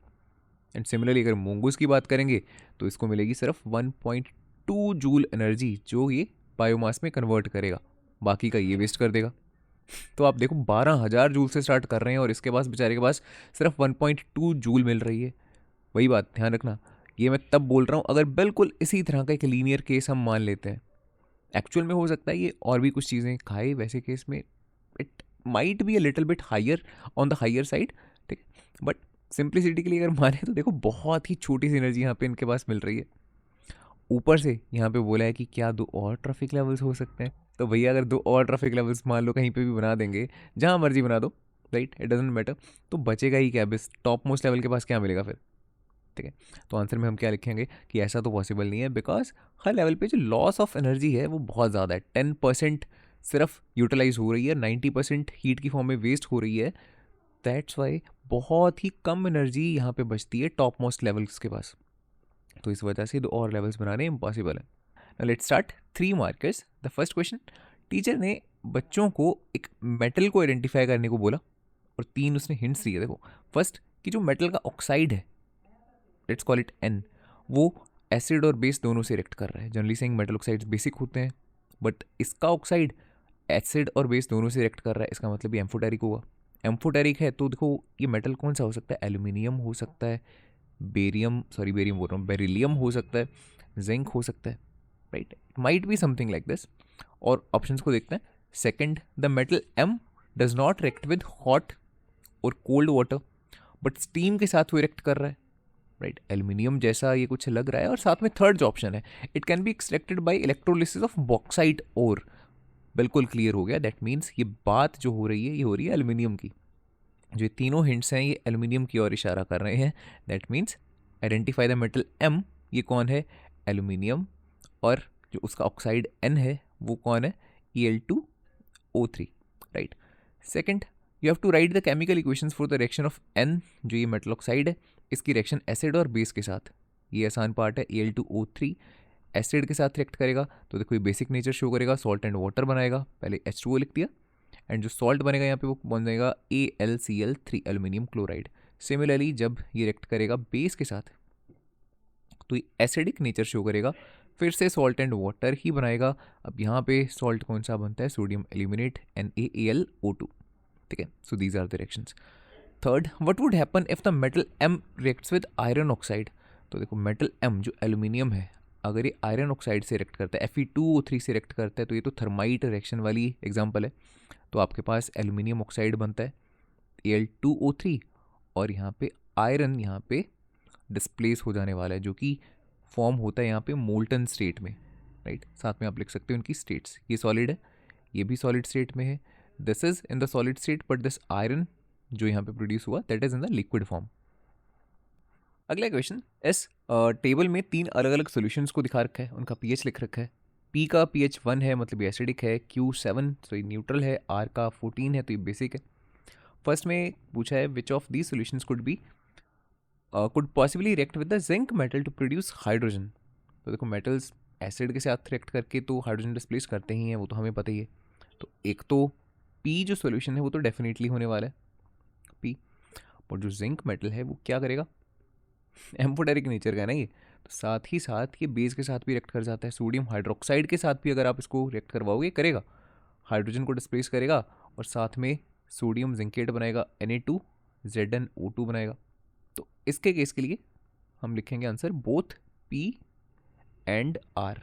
And similarly अगर मोंगूस की बात करेंगे तो इसको मिलेगी सिर्फ 1.2 जूल एनर्जी जो ये बायोमास में कन्वर्ट करेगा, बाकी का ये वेस्ट कर देगा। तो आप देखो 12,000 जूल से स्टार्ट कर रहे हैं और इसके पास बेचारे के पास सिर्फ 1.2 जूल मिल रही है। वही बात ध्यान रखना, ये मैं तब बोल रहा हूँ अगर बिल्कुल इसी तरह का एक लीनियर केस हम मान लेते हैं। एक्चुअल में हो सकता है ये और भी कुछ चीज़ें खाए, वैसे केस में it might be a little bit higher on the higher side. ठीक, बट सिंप्लिसिटी के लिए अगर माने तो देखो बहुत ही छोटी सी एनर्जी यहाँ पे इनके पास मिल रही है। ऊपर से यहाँ पे बोला है कि क्या 2 और ट्रैफिक लेवल्स हो सकते हैं, तो भैया अगर 2 और ट्रैफिक लेवल्स मान लो कहीं पे भी बना देंगे, जहाँ मर्जी बना दो, राइट, इट डजेंट मैटर, तो बचेगा ही क्या, बस टॉप मोस्ट लेवल के पास क्या मिलेगा फिर। ठीक है, तो आंसर में हम क्या लिखेंगे कि ऐसा तो पॉसिबल नहीं है, बिकॉज हर लेवल पे जो लॉस ऑफ एनर्जी है वो बहुत ज़्यादा है। 10% सिर्फ यूटिलाइज हो रही है, 90% हीट की फॉर्म में वेस्ट हो रही है, दैट्स वाई बहुत ही कम एनर्जी यहाँ पे बचती है टॉप मोस्ट लेवल्स के पास। तो इस वजह से 2 और लेवल्स बनाने इम्पॉसिबल है। Now let's start 3 markers. The first question, teacher ने बच्चों को एक मेटल को आइडेंटिफाई करने को बोला और 3 उसने हिंट्स दिए। देखो फर्स्ट कि जो मेटल का ऑक्साइड है, लेट्स कॉल इट N, वो एसिड और बेस दोनों से रिएक्ट कर रहा है। Generally saying metal oxides basic होते हैं, बट इसका ऑक्साइड एसिड और बेस दोनों से रिएक्ट कर रहा है, इसका मतलब ये एम्फोटेरिक होगा। एम्फोटेरिक है तो देखो ये मेटल कौन सा हो सकता है, एल्यूमिनियम हो सकता है, बेरियम बोल रहा हूँ, बेरिलियम हो सकता है, जिंक हो सकता है, right, it might be something like this. और ऑप्शंस को देखते हैं। Second, the metal M does not react with hot और कोल्ड वाटर, बट स्टीम के साथ वो रिएक्ट कर रहा है, राइट, एल्यूमिनियम जैसा ये कुछ लग रहा है। और साथ में थर्ड जो ऑप्शन है, it can be extracted by electrolysis of bauxite ore, बिल्कुल क्लियर हो गया। दैट मीन्स ये बात जो हो रही है ये हो रही है एल्यूमिनियम की। जो ये तीनों हिंट्स हैं ये एल्यूमिनियम की ओर इशारा कर रहे हैं। That means identify the metal M, ये कौन है, एल्यूमिनियम, और जो उसका ऑक्साइड N है वो कौन है, Al2O3, right. Second, you have to write the chemical equations for the reaction of N, जो ये मेटल ऑक्साइड है, इसकी रिएक्शन एसिड और बेस के साथ। ये आसान पार्ट है। Al2O3 एसिड के साथ रिएक्ट करेगा तो देखो ये बेसिक नेचर शो करेगा, सॉल्ट एंड वाटर बनाएगा, पहले H2O लिख दिया, एंड जो सॉल्ट बनेगा यहाँ पे वो बनेगा AlCl3, एल्यूमिनियम क्लोराइड। सिमिलरली जब ये रिएक्ट करेगा बेस के साथ तो ये एसिडिक नेचर शो करेगा, फिर से सॉल्ट एंड वाटर ही बनाएगा। अब यहाँ पे सॉल्ट कौन सा बनता है, सोडियम एल्यूमिनेट NaAlO2, ठीक है। So these are the reactions. Third, what would happen if the metal M reacts with iron oxide. तो देखो मेटल M जो एल्यूमिनियम है, अगर ये आयरन ऑक्साइड से रिएक्ट करता है, Fe2O3 से रिएक्ट करता है, तो ये तो थर्माइट रिएक्शन वाली एग्जांपल है। तो आपके पास एल्यूमिनियम ऑक्साइड बनता है Al2O3, और यहाँ पे आयरन यहाँ पे डिस्प्लेस हो जाने वाला है, जो कि फॉर्म होता है यहाँ पे मोल्टन स्टेट में, राइट। साथ में आप लिख सकते हो उनकी स्टेट्स, ये सॉलिड है, ये भी सॉलिड स्टेट में है, this is in the solid state, but this iron जो यहाँ पे प्रोड्यूस हुआ that is in the liquid form. अगला क्वेश्चन, इस टेबल में 3 अलग अलग सॉल्यूशंस को दिखा रखा है, उनका pH लिख रखा है। P का pH 1 है मतलब ये एसिडिक है, Q 7 तो ये न्यूट्रल है, R का 14 है तो ये बेसिक है। फर्स्ट में पूछा है which of these solutions could possibly react with the zinc metal to produce hydrogen. तो देखो मेटल्स एसिड के साथ रिएक्ट करके तो हाइड्रोजन डिस्प्लेस करते ही हैं, वो तो हमें पता ही है। तो एक तो P जो सॉल्यूशन है वो तो डेफिनेटली होने वाला है P, और जो जिंक मेटल है वो क्या करेगा, एम्फोटेरिक नेचर का है ना ये, तो साथ ही साथ ये बेस के साथ भी रिएक्ट कर जाता है। सोडियम हाइड्रोक्साइड के साथ भी अगर आप इसको रिएक्ट करवाओगे करेगा, हाइड्रोजन को डिस्प्लेस करेगा, और साथ में सोडियम जिंकेट बनाएगा, Na2ZnO2 बनाएगा। तो इसके केस के लिए हम लिखेंगे answer both P and R,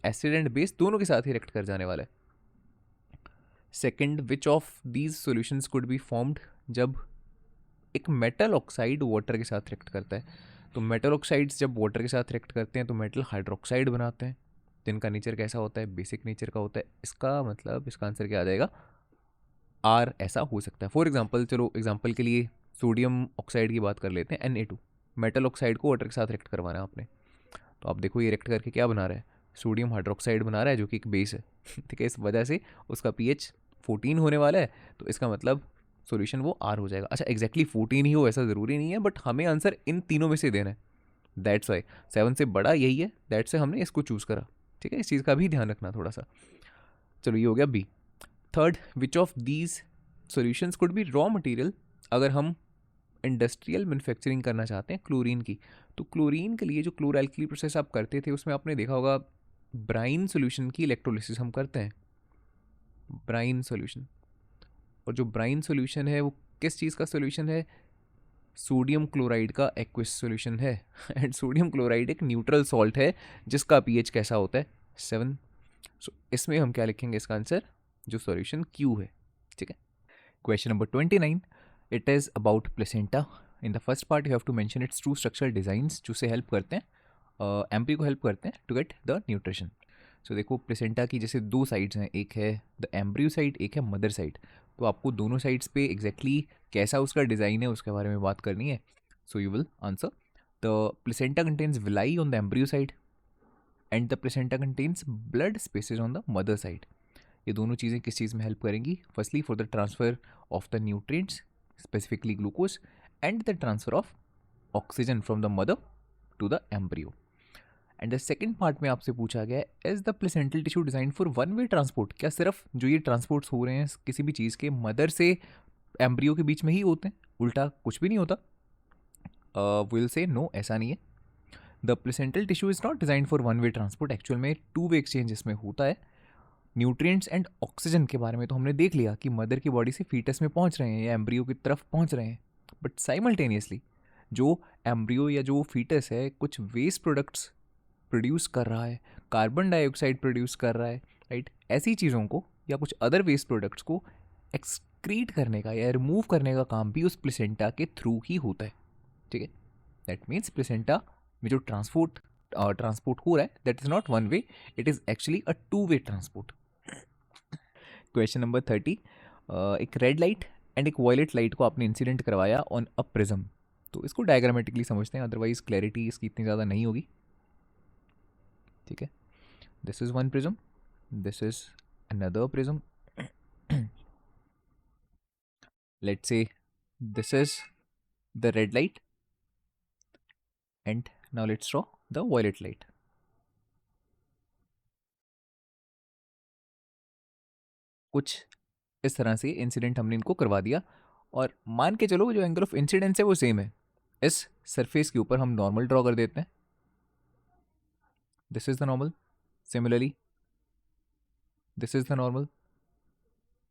acid and base दोनों के साथ ही रिएक्ट कर जाने वाला है। Second, which of these solutions could be formed जब एक मेटल ऑक्साइड वाटर के साथ रिएक्ट करता है। तो मेटल ऑक्साइड्स जब वाटर के साथ रिएक्ट करते हैं तो मेटल हाइड्रोक्साइड बनाते हैं, जिनका नेचर कैसा होता है, बेसिक नेचर का होता है। इसका मतलब इसका आंसर क्या आ जाएगा, R ऐसा हो सकता है। फॉर एग्जांपल, चलो एग्जांपल के लिए सोडियम ऑक्साइड की बात कर लेते हैं, Na2, मेटल ऑक्साइड को वाटर के साथ रिएक्ट करवाना है आपने, तो आप देखो ये रिएक्ट करके क्या बना रहा है, सोडियम हाइड्रोक्साइड बना रहा है जो कि एक बेस है, ठीक है। इस वजह से उसका pH 14 होने वाला है, तो इसका मतलब सॉल्यूशन वो R हो जाएगा। अच्छा एग्जैक्टली 14 ही हो ऐसा ज़रूरी नहीं है, बट हमें आंसर इन तीनों में से देना है, दैट्स वाई 7 से बड़ा यही है, दैट्स से हमने इसको चूज़ करा, ठीक है। इस चीज़ का भी ध्यान रखना थोड़ा सा। चलो ये हो गया B। Third, which of these solutions could be raw material अगर हम इंडस्ट्रियल मैन्युफैक्चरिंग करना चाहते हैं क्लोरीन की। तो क्लोरीन के लिए जो क्लोरएल्कली प्रोसेस आप करते थे उसमें आपने देखा होगा ब्राइन सॉल्यूशन की इलेक्ट्रोलिसिस हम करते हैं, ब्राइन सॉल्यूशन। और जो ब्राइन सॉल्यूशन है वो किस चीज़ का सॉल्यूशन है, सोडियम क्लोराइड का एक्विस सॉल्यूशन है। एंड सोडियम क्लोराइड एक न्यूट्रल सॉल्ट है जिसका pH कैसा होता है, 7। सो इसमें हम क्या लिखेंगे, इसका आंसर जो सॉल्यूशन Q है, ठीक है। Question number 29, it is about placenta. In the first part you have to mention its two structural designs जो से हेल्प करते हैं, एम्ब्रियो को हेल्प करते हैं टू गेट द न्यूट्रिशन। सो देखो प्लेसेंटा की जैसे 2 साइड्स हैं, एक है द एम्ब्रियो साइड, एक है मदर साइड। तो आपको दोनों साइड्स पे एग्जैक्टली कैसा उसका डिज़ाइन है उसके बारे में बात करनी है। So you will answer the placenta contains villi on the embryo side and the placenta contains blood spaces on the mother side. ये दोनों चीज़ें किस चीज़ में हेल्प करेंगी, firstly for the transfer of the nutrients specifically glucose and the transfer of oxygen from the mother to the embryo. And the second part में आपसे पूछा गया है, is the placental tissue design for one way transport. क्या सिर्फ जो ये transports हो रहे हैं किसी भी चीज़ के मदर से एम्ब्रियो के बीच में ही होते हैं, उल्टा कुछ भी नहीं होता। विल से नो, ऐसा नहीं है। The placental tissue is not design for one way transport, actual में टू वे एक्सचेंज इसमें होता है। न्यूट्रिएंट्स एंड ऑक्सीजन के बारे में तो हमने देख लिया कि मदर की बॉडी से फीटस में पहुंच रहे हैं या एम्ब्रियो की तरफ पहुंच रहे हैं, बट साइमल्टेनियसली जो एम्ब्रियो या जो फीटस है कुछ वेस्ट प्रोडक्ट्स प्रोड्यूस कर रहा है, कार्बन डाइऑक्साइड प्रोड्यूस कर रहा है, राइट। ऐसी चीज़ों को या कुछ अदर वेस्ट प्रोडक्ट्स को एक्सक्रीट करने का या रिमूव करने का काम भी उस प्लेसेंटा के थ्रू ही होता है, ठीक है। दैट मीन्स प्लेसेंटा में जो ट्रांसपोर्ट हो रहा है that is not one way, it is actually a two way transport. Question number 30, एक रेड लाइट एंड एक वायलेट लाइट को आपने इंसिडेंट करवाया ऑन अ प्रिज्म। तो इसको डायग्रामेटिकली समझते हैं, अदरवाइज क्लैरिटी इसकी इतनी ज़्यादा नहीं होगी, ठीक है। This is one prism, this is another prism, let's say this is the red light and now let's draw the violet light. कुछ इस तरह से इंसिडेंट हमने इनको करवा दिया और मान के चलो जो एंगल ऑफ इंसिडेंस है वो सेम है। इस सरफेस के ऊपर हम नॉर्मल ड्रॉ कर देते हैं, this is the normal, similarly this is the normal,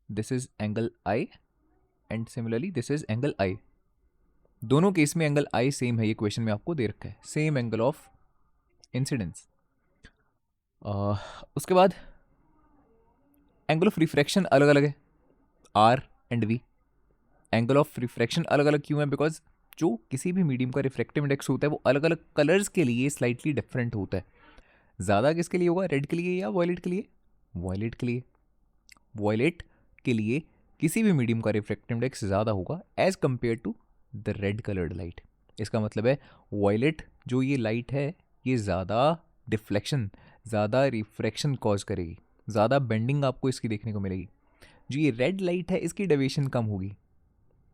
this is angle I and similarly this is angle I. दोनों केस में एंगल आई सेम है, ये क्वेश्चन में आपको दे रखा है, सेम एंगल ऑफ इंसिडेंस। उसके बाद एंगल ऑफ रिफ्रैक्शन अलग अलग है, R and V. Angle of refraction अलग अलग क्यों है? बिकॉज जो किसी भी मीडियम का रिफ्रैक्टिव इंडेक्स होता है वो अलग अलग कलर्स के लिए स्लाइटली डिफरेंट होता है। ज़्यादा किसके लिए होगा, रेड के लिए या वॉयलेट के लिए? वॉयलेट के लिए। वॉयलेट के लिए किसी भी मीडियम का रिफ्रैक्टिव इंडेक्स ज़्यादा होगा as compare to the red coloured light. इसका मतलब है वॉयलेट जो ये लाइट है ये ज़्यादा डिफ्लेक्शन, ज़्यादा रिफ्रैक्शन कॉज करेगी, ज़्यादा बेंडिंग आपको इसकी देखने को मिलेगी। जो ये रेड लाइट है इसकी डेविएशन कम होगी,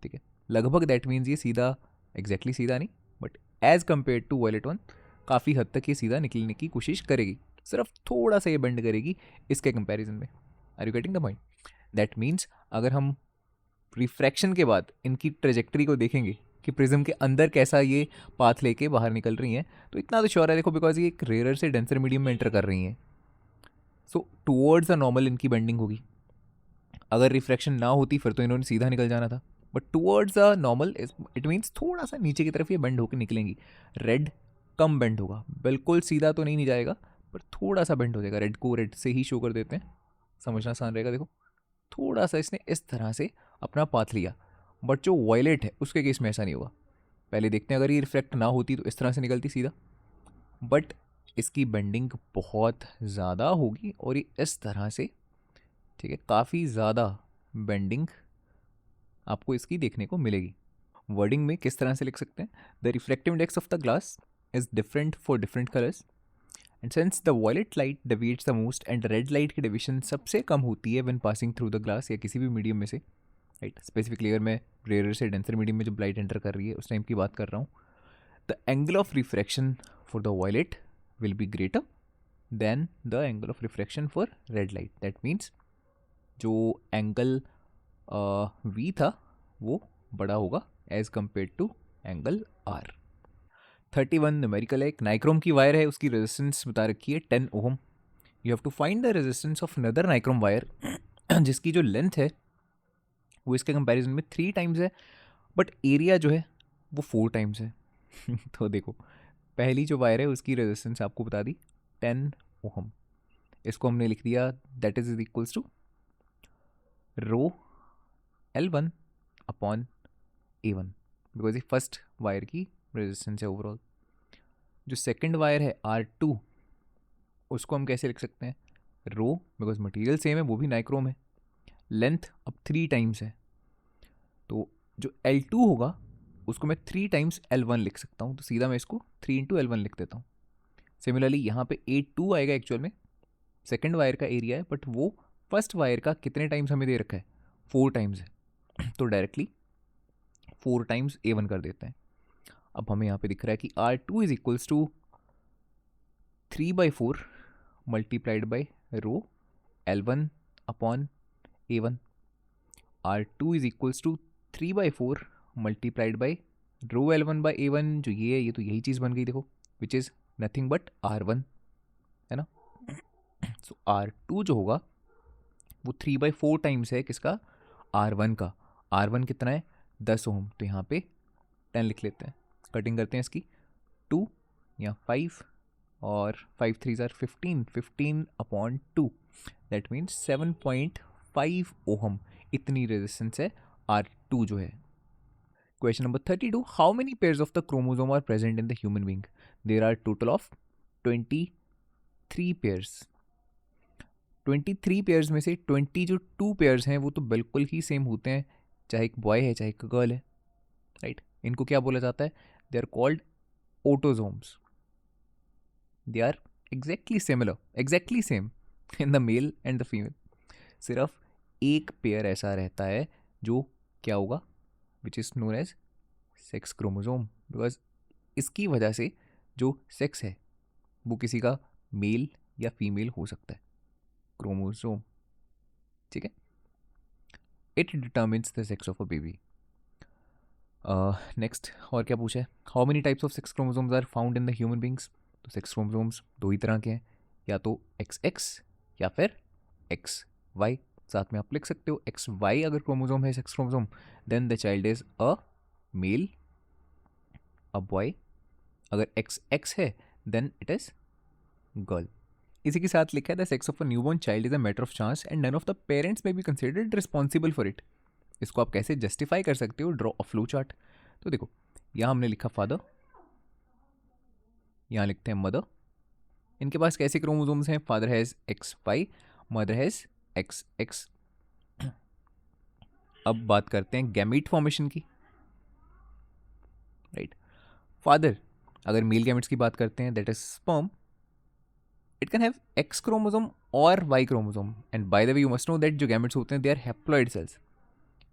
ठीक है। लगभग दैट मीन्स ये सीधा, एग्जैक्टली सीधा नहीं, but as compare to violet one काफ़ी हद तक ये सीधा निकलने की कोशिश करेगी, सिर्फ थोड़ा सा ये बेंड करेगी इसके कंपैरिजन में। Are you getting the point? That means अगर हम रिफ्रैक्शन के बाद इनकी ट्रेजेक्टरी को देखेंगे कि प्रिज्म के अंदर कैसा ये पाथ लेके बाहर निकल रही हैं, तो इतना तो श्योर है, देखो बिकॉज ये एक रेयर से डेंसर मीडियम में एंटर कर रही हैं, सो टुवर्ड्स द नॉर्मल इनकी बेंडिंग होगी। अगर रिफ्रैक्शन ना होती फिर तो इन्होंने सीधा निकल जाना था, but towards the normal it means थोड़ा सा नीचे की तरफ ये बेंड होकर निकलेंगी। रेड कम बेंड होगा, बिल्कुल सीधा तो नहीं जाएगा पर थोड़ा सा बेंड हो जाएगा। रेड को रेड से ही शो कर देते हैं, समझना आसान रहेगा। देखो थोड़ा सा इसने इस तरह से अपना पाथ लिया, बट जो वॉयलेट है उसके केस में ऐसा नहीं होगा। पहले देखते हैं, अगर ये रिफ्लेक्ट ना होती तो इस तरह से निकलती सीधा, बट इसकी बेंडिंग बहुत ज़्यादा होगी और ये इस तरह से, ठीक है, काफ़ी ज़्यादा बेंडिंग आपको इसकी देखने को मिलेगी। वर्डिंग में किस तरह से लिख सकते हैं, the reflective index of the glass is different for different colours and since the violet light deviates the most and red light की डेविएशन सबसे कम होती है when passing through the glass या किसी भी मीडियम में से, राइट। स्पेसिफिकली अगर मैं रेयर से डेंसर मीडियम में जब लाइट एंटर कर रही है उस टाइम की बात कर रहा हूँ, the angle of refraction for the violet will be greater than the angle of refraction for red light. That means जो एंगल वी था वो बड़ा होगा as compare to angle R. 31 numerical है, एक नाइक्रोम की वायर है, उसकी रेजिस्टेंस बता रखी है 10 ohm. You have to find the resistance of another nichrome wire जिसकी जो लेंथ है वो इसके कंपैरिजन में 3 टाइम्स है, बट एरिया जो है वो 4 टाइम्स है। तो देखो पहली जो वायर है उसकी रेजिस्टेंस आपको बता दी 10 ओम, इसको हमने लिख दिया that is equals to rho L1 upon A1, because ये फर्स्ट वायर की रेजिस्टेंस है ओवरऑल। जो सेकंड वायर है R2 उसको हम कैसे लिख सकते हैं, रो, बिकॉज मटेरियल सेम है, वो भी नाइक्रोम है, लेंथ अब 3 टाइम्स है, तो जो L2 होगा उसको मैं 3 टाइम्स L1 लिख सकता हूँ, तो सीधा मैं इसको 3 इंटू L1 लिख देता हूँ। सिमिलरली यहाँ पे A2 आएगा, एक्चुअल में सेकंड वायर का एरिया है, बट वो फर्स्ट वायर का कितने टाइम्स हमें दे रखा है, 4 टाइम्स है, तो डायरेक्टली 4 टाइम्स A1 कर देते हैं। अब हमें यहाँ पे दिख रहा है कि R2 is equals to 3/4 multiplied by rho L1 upon A1। R2 is equals to 3/4 multiplied by rho L1/A1 जो ये है, ये तो यही चीज़ बन गई देखो, which is nothing but R1, है ना। सो R2 जो होगा वो 3/4 टाइम्स है किसका, R1 का। R1 कितना है, 10 ओम, तो यहाँ पे 10 लिख लेते हैं, कटिंग करते हैं इसकी, 2 या 5 और 5 3 आर 15, 15/2, दैट मीन्स 7.5 ओहम, इतनी रेजिस्टेंस है R2 जो है। Question number 32. How many pairs of the chromosome are present in the human being? There are total of 23 pairs. 23 pairs में से 20 जो 2 पेयर्स हैं वो तो बिल्कुल ही सेम होते हैं, चाहे एक बॉय है चाहे एक गर्ल है, राइट। इनको क्या बोला जाता है, they are called autosomes. They are exactly similar, exactly same in the male and the female. सिर्फ एक पेयर ऐसा रहता है जो क्या होगा, which is known as sex chromosome, because इसकी वजह से जो सेक्स है वो किसी का मेल या फीमेल हो सकता है, क्रोमोजोम, ठीक है। It determines the sex of a baby. Next और क्या पूछा है, how many types of sex chromosomes are found in the human beings. तो सेक्स क्रोमोजोम्स दो ही तरह के हैं, या तो XX या फिर XY। साथ में आप लिख सकते हो XY अगर क्रोमोजोम है sex chromosome, then the child is a male, a boy. अगर XX है देन इट इज गर्ल। इसी के साथ लिखा है the sex of a newborn child is a matter of chance and none of the parents may be considered responsible for it. इसको आप कैसे जस्टिफाई कर सकते हो, ड्रॉ अ फ्लो चार्ट। तो देखो यहाँ हमने लिखा फादर, यहाँ लिखते हैं मदर। इनके पास कैसे क्रोमोसोम्स हैं, father has XY, mother has XX। अब बात करते हैं गैमीट फॉर्मेशन की, राइट। फादर, अगर मेल गैमेट्स की बात करते हैं that is sperm, it can have X chromosome और Y chromosome. And by the way you must know that जो गैमेट्स होते हैं दे आर हैप्लॉइड सेल्स।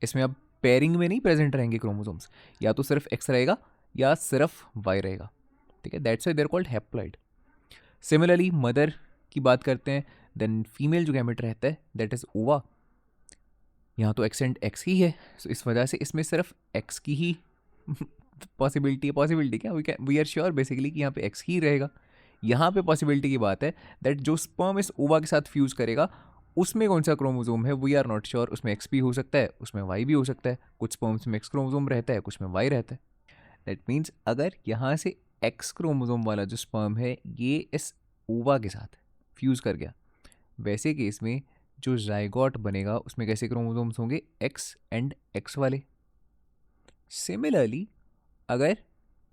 इसमें अब पेयरिंग में नहीं प्रेजेंट रहेंगे क्रोमोसोम्स, या तो सिर्फ X रहेगा या सिर्फ Y रहेगा, ठीक है। That's why they are called haploid. Similarly mother की बात करते हैं, देन फीमेल जो गैमेट रहता है दैट इज ओवा। यहाँ तो X एंड X ही है, सो इस वजह से इसमें सिर्फ X की ही पॉसिबिलिटी क्या, वी आर श्योर बेसिकली कि यहाँ पे X ही रहेगा। यहाँ पे पॉसिबिलिटी की बात है दैट जो स्पर्म इस ओवा के साथ फ्यूज़ करेगा उसमें कौन सा क्रोमोजोम है, वी आर नॉट श्योर। उसमें X भी हो सकता है, उसमें Y भी हो सकता है। कुछ स्पर्म्स में X क्रोमोजोम रहता है, कुछ में Y रहता है। दैट मीन्स अगर यहाँ से X क्रोमोजोम वाला जो स्पर्म है ये इस ओवा के साथ फ्यूज़ कर गया, वैसे केस में जो जाइगोट बनेगा उसमें कैसे क्रोमोजोम्स होंगे, X एंड X वाले। सिमिलरली अगर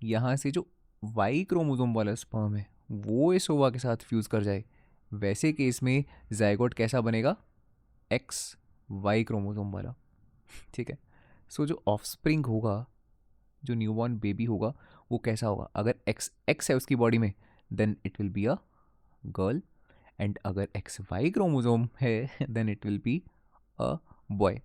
यहाँ से जो Y क्रोमोजोम वाला स्पर्म है वो इस ओवा के साथ फ्यूज़ कर जाए, वैसे केस में जाइगोट कैसा बनेगा, XY क्रोमोजोम वाला, ठीक है। सो जो ऑफस्प्रिंग होगा, जो न्यूबॉर्न बेबी होगा वो कैसा होगा, अगर XX है उसकी बॉडी में then it will be a girl, and अगर XY क्रोमोजोम है then it will be a boy.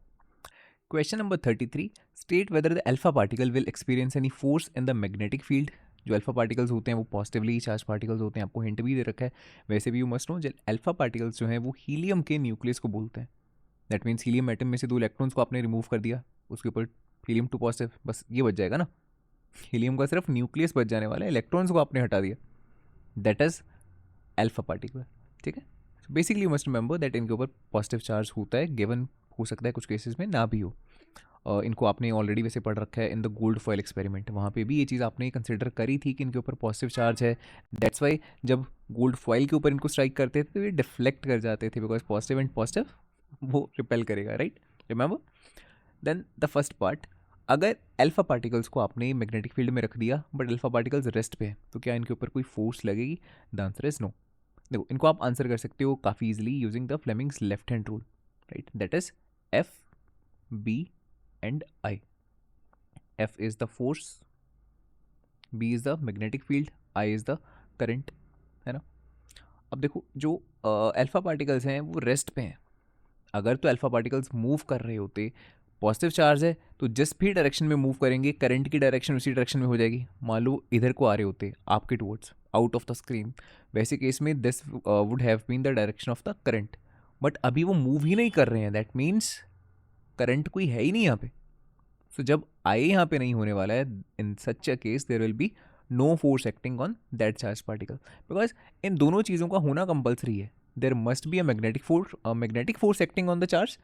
Question number 33, state whether the alpha particle will experience any force in the magnetic field. जो alpha particles होते हैं वो positively charge particles होते हैं, आपको hint भी दे रखा है। वैसे भी यू मस्ट नो, जो अल्फा पार्टिकल्स जो हैं वो हीलियम के न्यूक्लियस को बोलते हैं। दैट मीन्स हीलियम एटम में से 2 इलेक्ट्रॉन्स को आपने रिमूव कर दिया, उसके ऊपर हीलियम 2 पॉजिटिव, बस ये बच जाएगा ना। हीलियम का सिर्फ न्यूक्लियस बच जाने वाला है, इलेक्ट्रॉन्स को आपने हटा दिया, दैट इज अल्फा पार्टिकल, ठीक है। Basically you must remember that इनके ऊपर पॉजिटिव चार्ज होता है, गिवन हो सकता है कुछ केसेस में ना भी हो। इनको आपने ऑलरेडी वैसे पढ़ रखा है in the gold foil experiment, वहाँ पे भी ये चीज़ आपने कंसिडर करी थी कि इनके ऊपर पॉजिटिव चार्ज है। दैट्स वाई जब गोल्ड फॉयल के ऊपर इनको स्ट्राइक करते थे तो ये डिफ्लेक्ट कर जाते थे, बिकॉज पॉजिटिव एंड पॉजिटिव वो रिपेल करेगा, right, remember. Then the first part, अगर अल्फा पार्टिकल्स को आपने मैग्नेटिक फील्ड में रख दिया बट अल्फा पार्टिकल्स रेस्ट पे है, तो क्या इनके ऊपर कोई फोर्स लगेगी, द आंसर इज नो। देखो इनको आप आंसर कर सकते हो काफ़ी easily using the Fleming's left hand rule, right, that is FB and I. F is the force, B is the magnetic field, I is the current, है ना। अब देखो जो अल्फा पार्टिकल्स हैं वो रेस्ट पे हैं। अगर तो अल्फा पार्टिकल्स मूव कर रहे होते, पॉजिटिव चार्ज है तो जिस भी डायरेक्शन में मूव करेंगे करंट की डायरेक्शन उसी डायरेक्शन में हो जाएगी। मान लो इधर को आ रहे होते आपके towards out of the screen, वैसे केस में this would have been the direction of the current, but अभी वो मूव ही नहीं कर रहे हैं, दैट मीन्स करंट कोई है ही नहीं यहाँ पे, सो जब आई यहाँ पे नहीं होने वाला है, in such a case there will be no force acting on that charge particle, because in दोनों चीज़ों का होना कंपलसरी है. There must be a magnetic force acting on the charge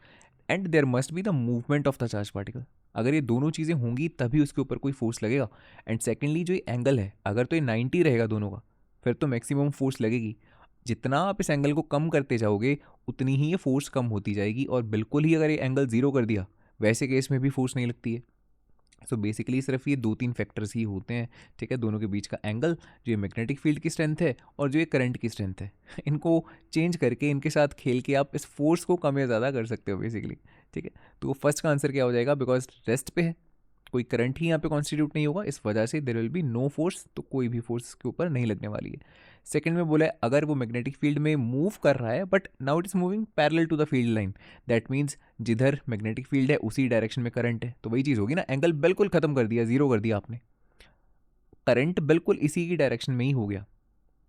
and there must be the movement of the charge particle. अगर ये दोनों चीज़ें होंगी तभी उसके ऊपर कोई फोर्स लगेगा. एंड सेकेंडली जो ये एंगल है, अगर तो ये 90 रहेगा दोनों का, फिर तो मैक्सिमम फोर्स लगेगी. जितना आप इस एंगल को कम करते जाओगे उतनी ही ये फोर्स कम होती जाएगी, और बिल्कुल ही अगर ये एंगल ज़ीरो कर दिया वैसे केस में भी फोर्स नहीं लगती है. सो बेसिकली सिर्फ ये 2-3 फैक्टर्स ही होते हैं, ठीक है, दोनों के बीच का एंगल, जो ये मैग्नेटिक फील्ड की स्ट्रेंथ है और जो ये करंट की स्ट्रेंथ है. इनको चेंज करके, इनके साथ खेल के आप इस फोर्स को कम या ज़्यादा कर सकते हो बेसिकली. ठीक है, तो फर्स्ट का आंसर क्या हो जाएगा, बिकॉज रेस्ट पे है, कोई करंट ही यहाँ पे कॉन्स्टिट्यूट नहीं होगा, इस वजह से there will be no force, तो कोई भी फोर्स के ऊपर नहीं लगने वाली है. सेकंड में बोला है अगर वो मैग्नेटिक फील्ड में मूव कर रहा है but now it is moving parallel to the field line, that means जिधर मैग्नेटिक फील्ड है उसी डायरेक्शन में करंट है, तो वही चीज़ होगी ना, एंगल बिल्कुल खत्म कर दिया, जीरो कर दिया आपने, करंट बिल्कुल इसी की डायरेक्शन में ही हो गया,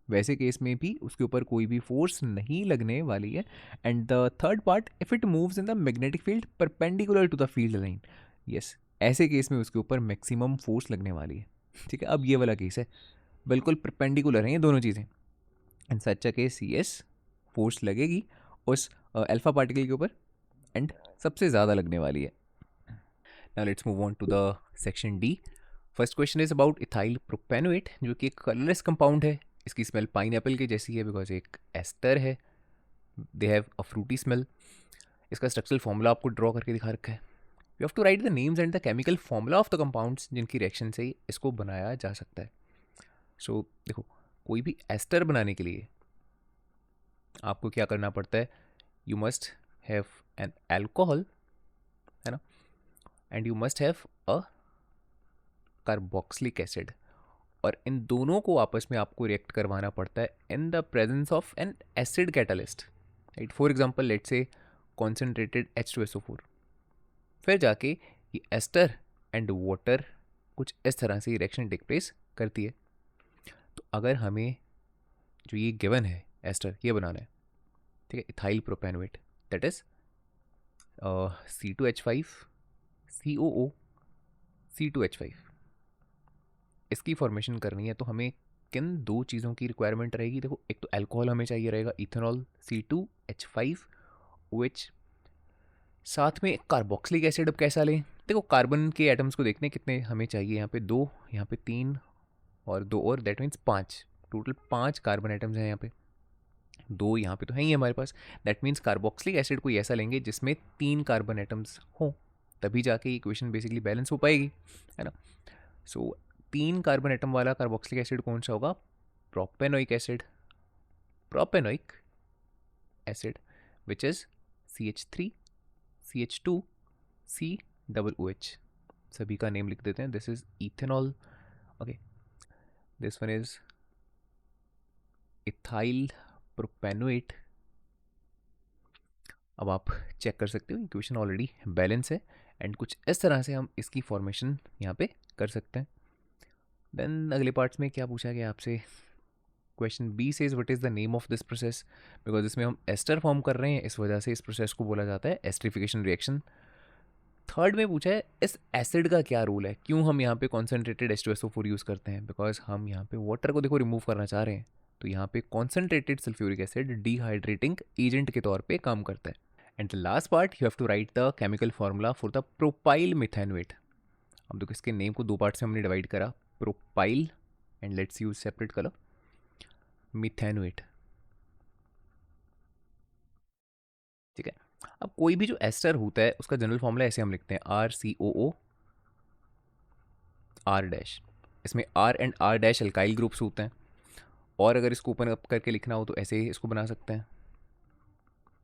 वैसे केस में भी उसके ऊपर कोई भी फोर्स नहीं लगने वाली है. And the third part, if it moves in the magnetic field perpendicular to the field line, yes, ऐसे केस में उसके ऊपर मैक्सिमम फोर्स लगने वाली है. ठीक है, अब ये वाला केस है, बिल्कुल परपेंडिकुलर हैं ये दोनों चीज़ें, and such a case yes, force लगेगी उस अल्फा पार्टिकल के ऊपर, एंड सबसे ज़्यादा लगने वाली है. Now let's move on to the section D. First question is about ethyl propanoate, जो कि एक कलरलेस कंपाउंड है. इसकी स्मेल पाइनएप्पल की जैसी है बिकॉज एक एस्टर है, they have a fruity smell. इसका स्ट्रक्चरल फॉर्मूला आपको ड्रॉ करके दिखा रखा है. You have to write the names and the chemical formula of the compounds जिनकी रिएक्शन से इसको बनाया जा सकता है. सो देखो, कोई भी एस्टर बनाने के लिए आपको क्या करना पड़ता है, you must have an alcohol, है ना, and you must have a carboxylic acid, और इन दोनों को आपस में आपको रिएक्ट करवाना पड़ता है in the presence of N acid catalyst, right. For example let's say concentrated H2SO4, फिर जाके ये एस्टर एंड वाटर कुछ इस तरह से रिएक्शन टेक प्लेस करती है. तो अगर हमें जो ये गिवन है एस्टर ये बनाना है, ठीक है, ethyl propanoate, that is C2H5 COO C2H5, इसकी फॉर्मेशन करनी है तो हमें किन दो चीज़ों की रिक्वायरमेंट रहेगी. देखो, एक तो अल्कोहल हमें चाहिए रहेगा, इथेनॉल C2H5OH, साथ में कार्बोक्सिलिक एसिड. अब कैसा लें, देखो कार्बन के एटम्स को देखने कितने हमें चाहिए, यहाँ पे 2, यहाँ पे 3 और 2 और, that means 5, total 5 carbon atoms हैं यहाँ पे, 2 यहाँ पे तो है ही हमारे पास. दैट मीन्स कार्बोक्सिलिक एसिड कोई ऐसा लेंगे जिसमें 3 कार्बन एटम्स हों, तभी जाके इक्वेशन बेसिकली बैलेंस हो पाएगी, है ना. सो 3 कार्बन एटम वाला कार्बोक्सिलिक एसिड कौन सा होगा, propanoic acid, propanoic acid which is CH3 CH2 COOH. सभी का नेम लिख देते हैं. This is ethanol, okay, this one is ethyl propanoate. अब आप चेक कर सकते हो इक्वेशन ऑलरेडी बैलेंस है, एंड कुछ इस तरह से हम इसकी फॉर्मेशन यहाँ पे कर सकते हैं. देन अगले पार्ट्स में क्या पूछा गया आपसे, question B says what is the name of this process, because इसमें हम एस्टर फॉर्म कर रहे हैं, इस वजह से इस प्रोसेस को बोला जाता है एस्टरिफिकेशन रिएक्शन. थर्ड में पूछा है इस एसिड का क्या रोल है, क्यों हम यहाँ पे कॉन्सेंट्रेटेड H2SO4 यूज़ करते हैं, बिकॉज हम यहाँ पे वाटर को देखो रिमूव करना चाह रहे हैं, तो यहाँ पे concentrated sulphuric acid dehydrating agent के तौर पे काम करता है. And the last part, you have to write the chemical formula for the propyl methanoate. अब देखो इसके नेम को 2 पार्ट से हमने डिवाइड करा, propyl and let's use separate colour, methanoate. ठीक है, अब कोई भी जो एस्टर होता है उसका जनरल फॉर्मूला ऐसे हम लिखते हैं RCOO R-. इसमें R and R- alkyl groups होते हैं, और अगर इसको ओपन अप करके लिखना हो तो ऐसे ही इसको बना सकते हैं,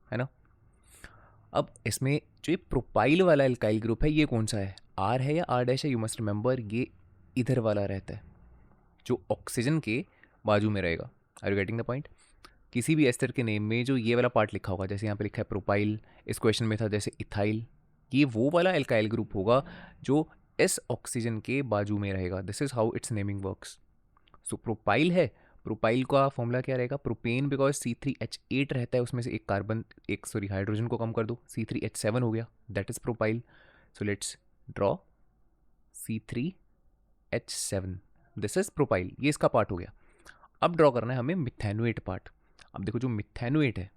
है ना. अब इसमें जो ये प्रोपाइल वाला अल्काइल ग्रुप है ये कौन सा है, R है या R- है, यू मस्ट रिमेंबर ये इधर वाला रहता है जो ऑक्सीजन के बाजू में रहेगा. Are you getting the point. किसी भी एस्टर के नेम में जो ये वाला पार्ट लिखा होगा, जैसे यहाँ पे लिखा है प्रोपाइल, इस क्वेश्चन में था जैसे इथाइल, ये वो वाला एल्काइल ग्रुप होगा जो इस ऑक्सीजन के बाजू में रहेगा. This is how it's naming works. So propyl है, प्रोपाइल का फॉर्मूला क्या रहेगा, प्रोपेन, बिकॉज C3H8 रहता है उसमें से एक कार्बन, हाइड्रोजन को कम कर दो, C3H7 हो गया, that is propyl. So let's draw C3H7, this is propyl, ये इसका पार्ट हो गया। अब ड्रॉ करना है हमें मिथेनोएट पार्ट। अब देखो जो मिथेनोएट है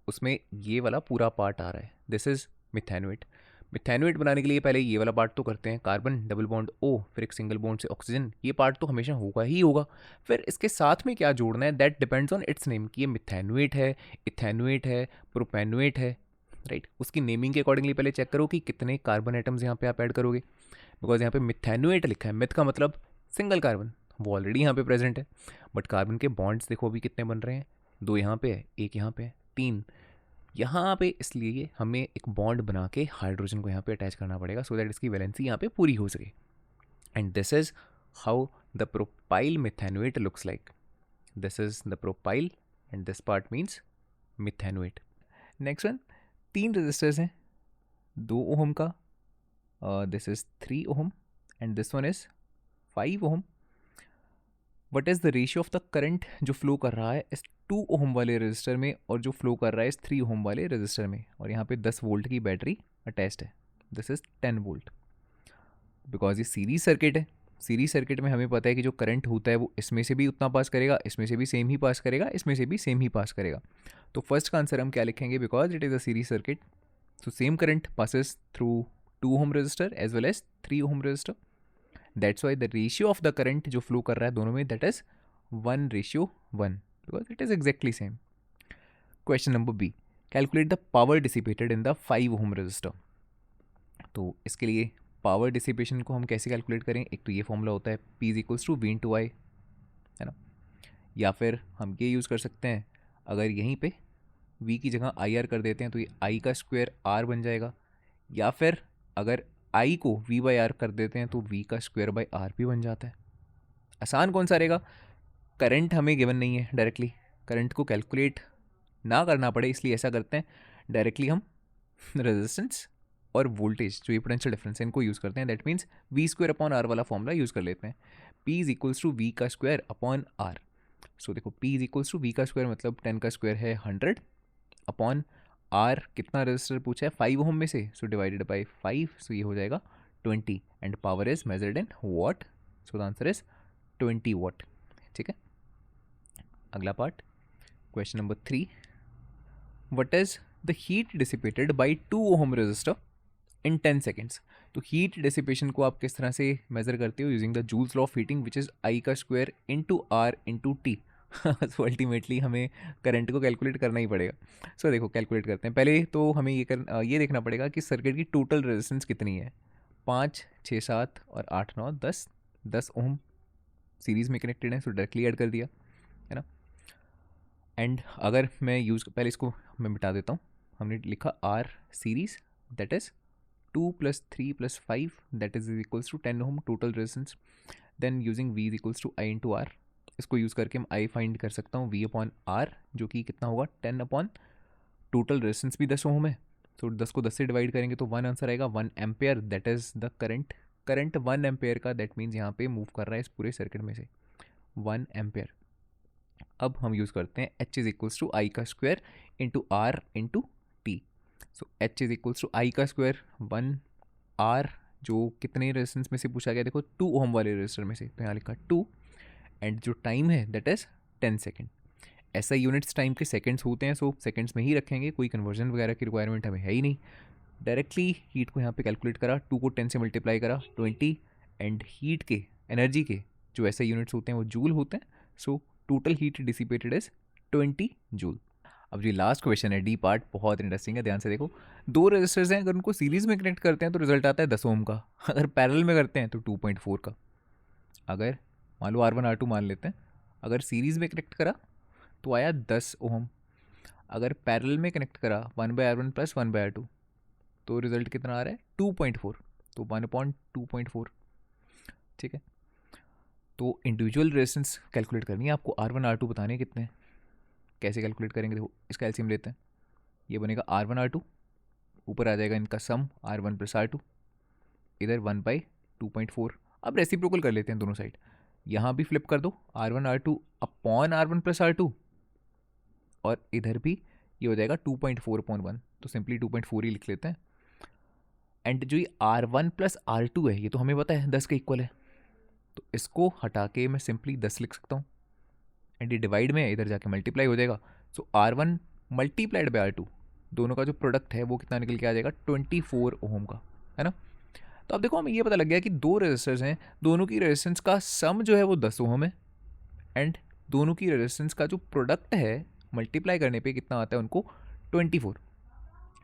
उसमें ये वाला पूरा पार्ट आ रहा है, दिस इज मिथेनोएट। मिथेनोएट बनाने के लिए पहले ये वाला पार्ट तो करते हैं, कार्बन डबल बॉन्ड O, फिर एक सिंगल बॉन्ड से ऑक्सीजन, ये पार्ट तो हमेशा होगा ही होगा। फिर इसके साथ में क्या जोड़ना है that depends on it's name, कि ये मिथेनोएट है, इथेनोएट है, प्रोपेनोएट है, राइट। उसकी नेमिंग के अकॉर्डिंगली पहले चेक करो कि कितने कार्बन एटम्स यहाँ पे आप ऐड करोगे, बिकॉज यहाँ पे मिथेनोएट लिखा है, मिथ का मतलब सिंगल कार्बन, वो ऑलरेडी यहाँ पे प्रेजेंट है। बट कार्बन के बॉन्ड्स देखो अभी कितने बन रहे हैं, 2 यहाँ पे है, 1 यहाँ पे है, 3 यहाँ पे, इसलिए हमें एक बॉन्ड बना के हाइड्रोजन को यहाँ पे अटैच करना पड़ेगा सो दैट इसकी वैलेंसी यहाँ पे पूरी हो सके। And this is how the propyl methanoate looks like. This is the propyl and this part means methanoate. Next one, 3 resistors हैं, 2 ओहम का, this is 3 ohm and this one is 5 ohm. What is the ratio of the current जो flow कर रहा है इस 2 ohm वाले register में और जो फ्लो कर रहा है इस 3 ओहम वाले रजिस्टर में, और यहाँ पे 10 वोल्ट की बैटरी अटैच्ड है, दिस इज 10 वोल्ट। बिकॉज ये सीरीज सर्किट है, सीरीज सर्किट में हमें पता है कि जो करंट होता है वो इसमें से भी उतना पास करेगा, इसमें से भी सेम ही पास करेगा, इसमें से भी सेम ही पास करेगा। तो फर्स्ट का आंसर हम क्या लिखेंगे, because it is a series circuit so same current passes through 2 ohm resistor as well as 3 ohm resistor. That's why the ratio of the current जो फ्लो कर रहा है दोनों में that is 1:1, because it is exactly same. Question number B, calculate the power dissipated in the 5 ohm resistor. तो इसके लिए power dissipation को हम कैसे कैलकुलेट करें, एक तो ये फॉर्मूला होता है P = V × I, है ना, या फिर हम ये यूज़ कर सकते हैं, अगर यहीं पे V की जगह IR कर देते हैं तो ये I का स्क्वायर R बन जाएगा, या फिर अगर I को V/R कर देते हैं तो V का स्क्वायर बाय R भी बन जाता है। आसान कौन सा रहेगा, करंट हमें गिवन नहीं है डायरेक्टली, करंट को कैलकुलेट ना करना पड़े इसलिए ऐसा करते हैं, डायरेक्टली हम रेजिस्टेंस और वोल्टेज जो ये पोटेंशियल डिफरेंस है इनको यूज़ करते हैं, दैट मीन्स V² / R वाला फॉर्मूला यूज़ कर लेते हैं, P = V का स्क्वायर अपॉन R। सो देखो P = V का स्क्वायर मतलब 10 का स्क्वायर है 100 अपॉन R, कितना रजिस्टर पूछा है 5 ओहम में से, सो डिवाइडेड बाय 5, सो ये हो जाएगा 20 and power is measured in watt, so the answer is 20 watt. ठीक है, अगला part, question number 3, what is the heat dissipated by 2 ohm resistor in 10 seconds. तो हीट डिसिपेशन को आप किस तरह से मेजर करते हो, using the joule's law of heating which is I का square into R into T। So ultimately हमें करंट को कैलकुलेट करना ही पड़ेगा। सो देखो कैलकुलेट करते हैं, पहले तो हमें ये देखना पड़ेगा कि सर्किट की टोटल रेजिस्टेंस कितनी है, 5, 6, 7 और 8, 9, 10 ओम सीरीज़ में कनेक्टेड है, सो डायरेक्टली ऐड कर दिया, है ना। एंड अगर मैं पहले इसको मैं मिटा देता हूँ, हमने लिखा R series that is 2 + 3 + 5 that is equals to 10 ohm total resistance. Then using V = I × R, इसको यूज़ करके मैं I फाइंड कर सकता हूँ V/R, जो कि कितना होगा 10 अपॉन टोटल रेजिस्टेंस भी 10 ओम है, तो 10 को 10 से डिवाइड करेंगे तो 1 आंसर आएगा, 1 ampere, that is the current 1 ampere का, दैट मीन्स यहाँ पे मूव कर रहा है इस पूरे सर्किट में से 1 एम्पेयर। अब हम यूज़ करते हैं H = I का square into R into T। So H = I का स्क्वायर 1 R, जो कितने रेजिस्टेंस में से पूछा गया, देखो 2 ओम वाले रेजिस्टर में से, तो यहाँ लिखा 2, एंड जो टाइम है दैट इज़ 10 सेकेंड। ऐसा यूनिट्स टाइम के सेकेंड्स होते हैं, सो सेकेंड्स में ही रखेंगे, कोई कन्वर्जन वगैरह की रिक्वायरमेंट हमें है ही नहीं। डायरेक्टली हीट को यहाँ पे कैलकुलेट करा, 2 को 10 से मल्टीप्लाई करा 20, एंड हीट के एनर्जी के जो ऐसे यूनिट्स होते हैं वो जूल होते हैं, so total heat dissipated is 20 joule. अब जो लास्ट क्वेश्चन है डी पार्ट, बहुत इंटरेस्टिंग है, ध्यान से देखो। 2 रजिस्टर्स हैं, अगर उनको सीरीज में कनेक्ट करते हैं तो रिजल्ट आता है 10 ओम का, अगर पैरेलल में करते हैं तो 2.4 का। अगर मान लो R1 R2 मान लेते हैं, अगर सीरीज में कनेक्ट करा तो आया 10 ओम, अगर पैरेलल में कनेक्ट करा 1/R1 + 1/R2 तो रिजल्ट कितना आ रहा है 2.4, तो 1/2.4। ठीक है, तो इंडिविजुअल रेजिस्टेंस कैलकुलेट करनी है आपको, R1 R2 बताने कितने हैं, कैसे कैलकुलेट करेंगे, देखो इसका एलसीएम लेते हैं, ये बनेगा R1 R2, ऊपर आ जाएगा इनका सम R1 + R2, इधर 1/2.4। अब रेसिप्रोकल कर लेते हैं दोनों साइड, यहाँ भी फ्लिप कर दो R1 R2 upon R1 + R2, और इधर भी ये हो जाएगा 2.4/1, तो सिंपली 2.4 ही लिख लेते हैं। एंड जो ये R1 प्लस R2 है ये तो हमें पता है 10 के इक्वल है, तो इसको हटा के मैं सिंपली 10 लिख सकता हूँ, एंड ये डिवाइड में इधर जाके मल्टीप्लाई हो जाएगा। सो R1 मल्टीप्लाइड बाई R2, दोनों का जो प्रोडक्ट है वो कितना निकल के आ जाएगा 24 ओम का, है ना। तो अब देखो हमें ये पता लग गया कि दो रेजिस्टर्स हैं, दोनों की रेजिस्टेंस का सम जो है वो 10 ओम है, एंड दोनों की रेजिस्टेंस का जो प्रोडक्ट है मल्टीप्लाई करने पे कितना आता है उनको 24।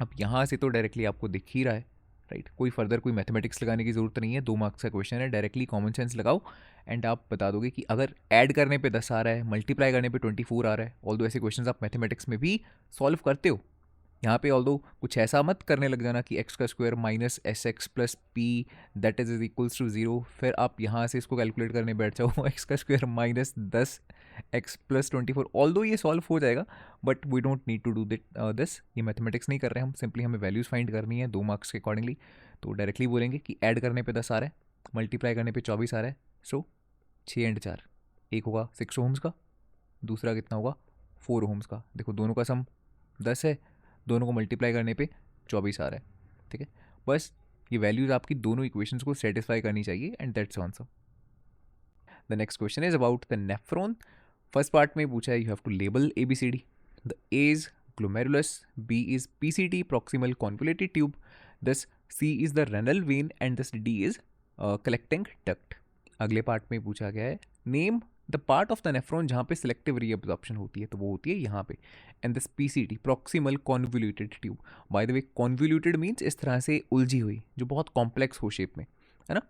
अब यहाँ से तो डायरेक्टली आपको दिख ही रहा है, राइट, कोई फर्दर कोई मैथमेटिक्स लगाने की ज़रूरत नहीं है, 2 मार्क्स का क्वेश्चन है, डायरेक्टली कॉमन सेंस लगाओ एंड आप बता दोगे कि अगर ऐड करने पे 10 आ रहा है, मल्टीप्लाई करने पे 24 आ रहा है। ऑल्दो ऐसे क्वेश्चंस आप मैथमेटिक्स में भी सॉल्व करते हो, यहाँ पे ऑल्दो कुछ ऐसा मत करने लग जाना कि एक्स का square minus S X plus P that is equals to 0, फिर आप यहाँ से इसको कैलकुलेट करने बैठ जाओ एक्स का square minus 10 X plus 24। Although ये सॉल्व हो जाएगा but we don't need to do this, ये मैथमेटिक्स नहीं कर रहे हैं हम, सिंपली हमें वैल्यूज़ फाइंड करनी है 2 मार्क्स के अकॉर्डिंगली। तो डायरेक्टली बोलेंगे कि ऐड करने पे 10 आ रहा है, मल्टीप्लाई करने पे 24 आ रहा है, सो 6 एंड 4, एक होगा 6 ओम्स का, दूसरा कितना होगा 4 ओम्स का। देखो दोनों का सम 10 है, दोनों को मल्टीप्लाई करने पे 24 आ रहा है, ठीक है। बस ये वैल्यूज आपकी दोनों इक्वेशंस को सेटिस्फाई करनी चाहिए and that's answer. The next question is about the nephron. First part में पूछा है you have to label ABCD। The A is glomerulus, B is PCT proximal convoluted tube, thus C is the renal vein and thus D is collecting duct। अगले part में पूछा गया है name the part of the nephron जहाँ पे selective reabsorption होती है, तो वो होती है यहाँ पे, and this PCT proximal convoluted tube. By the way convoluted means इस तरह से उलझी हुई, जो बहुत कॉम्प्लेक्स हो शेप में, है ना।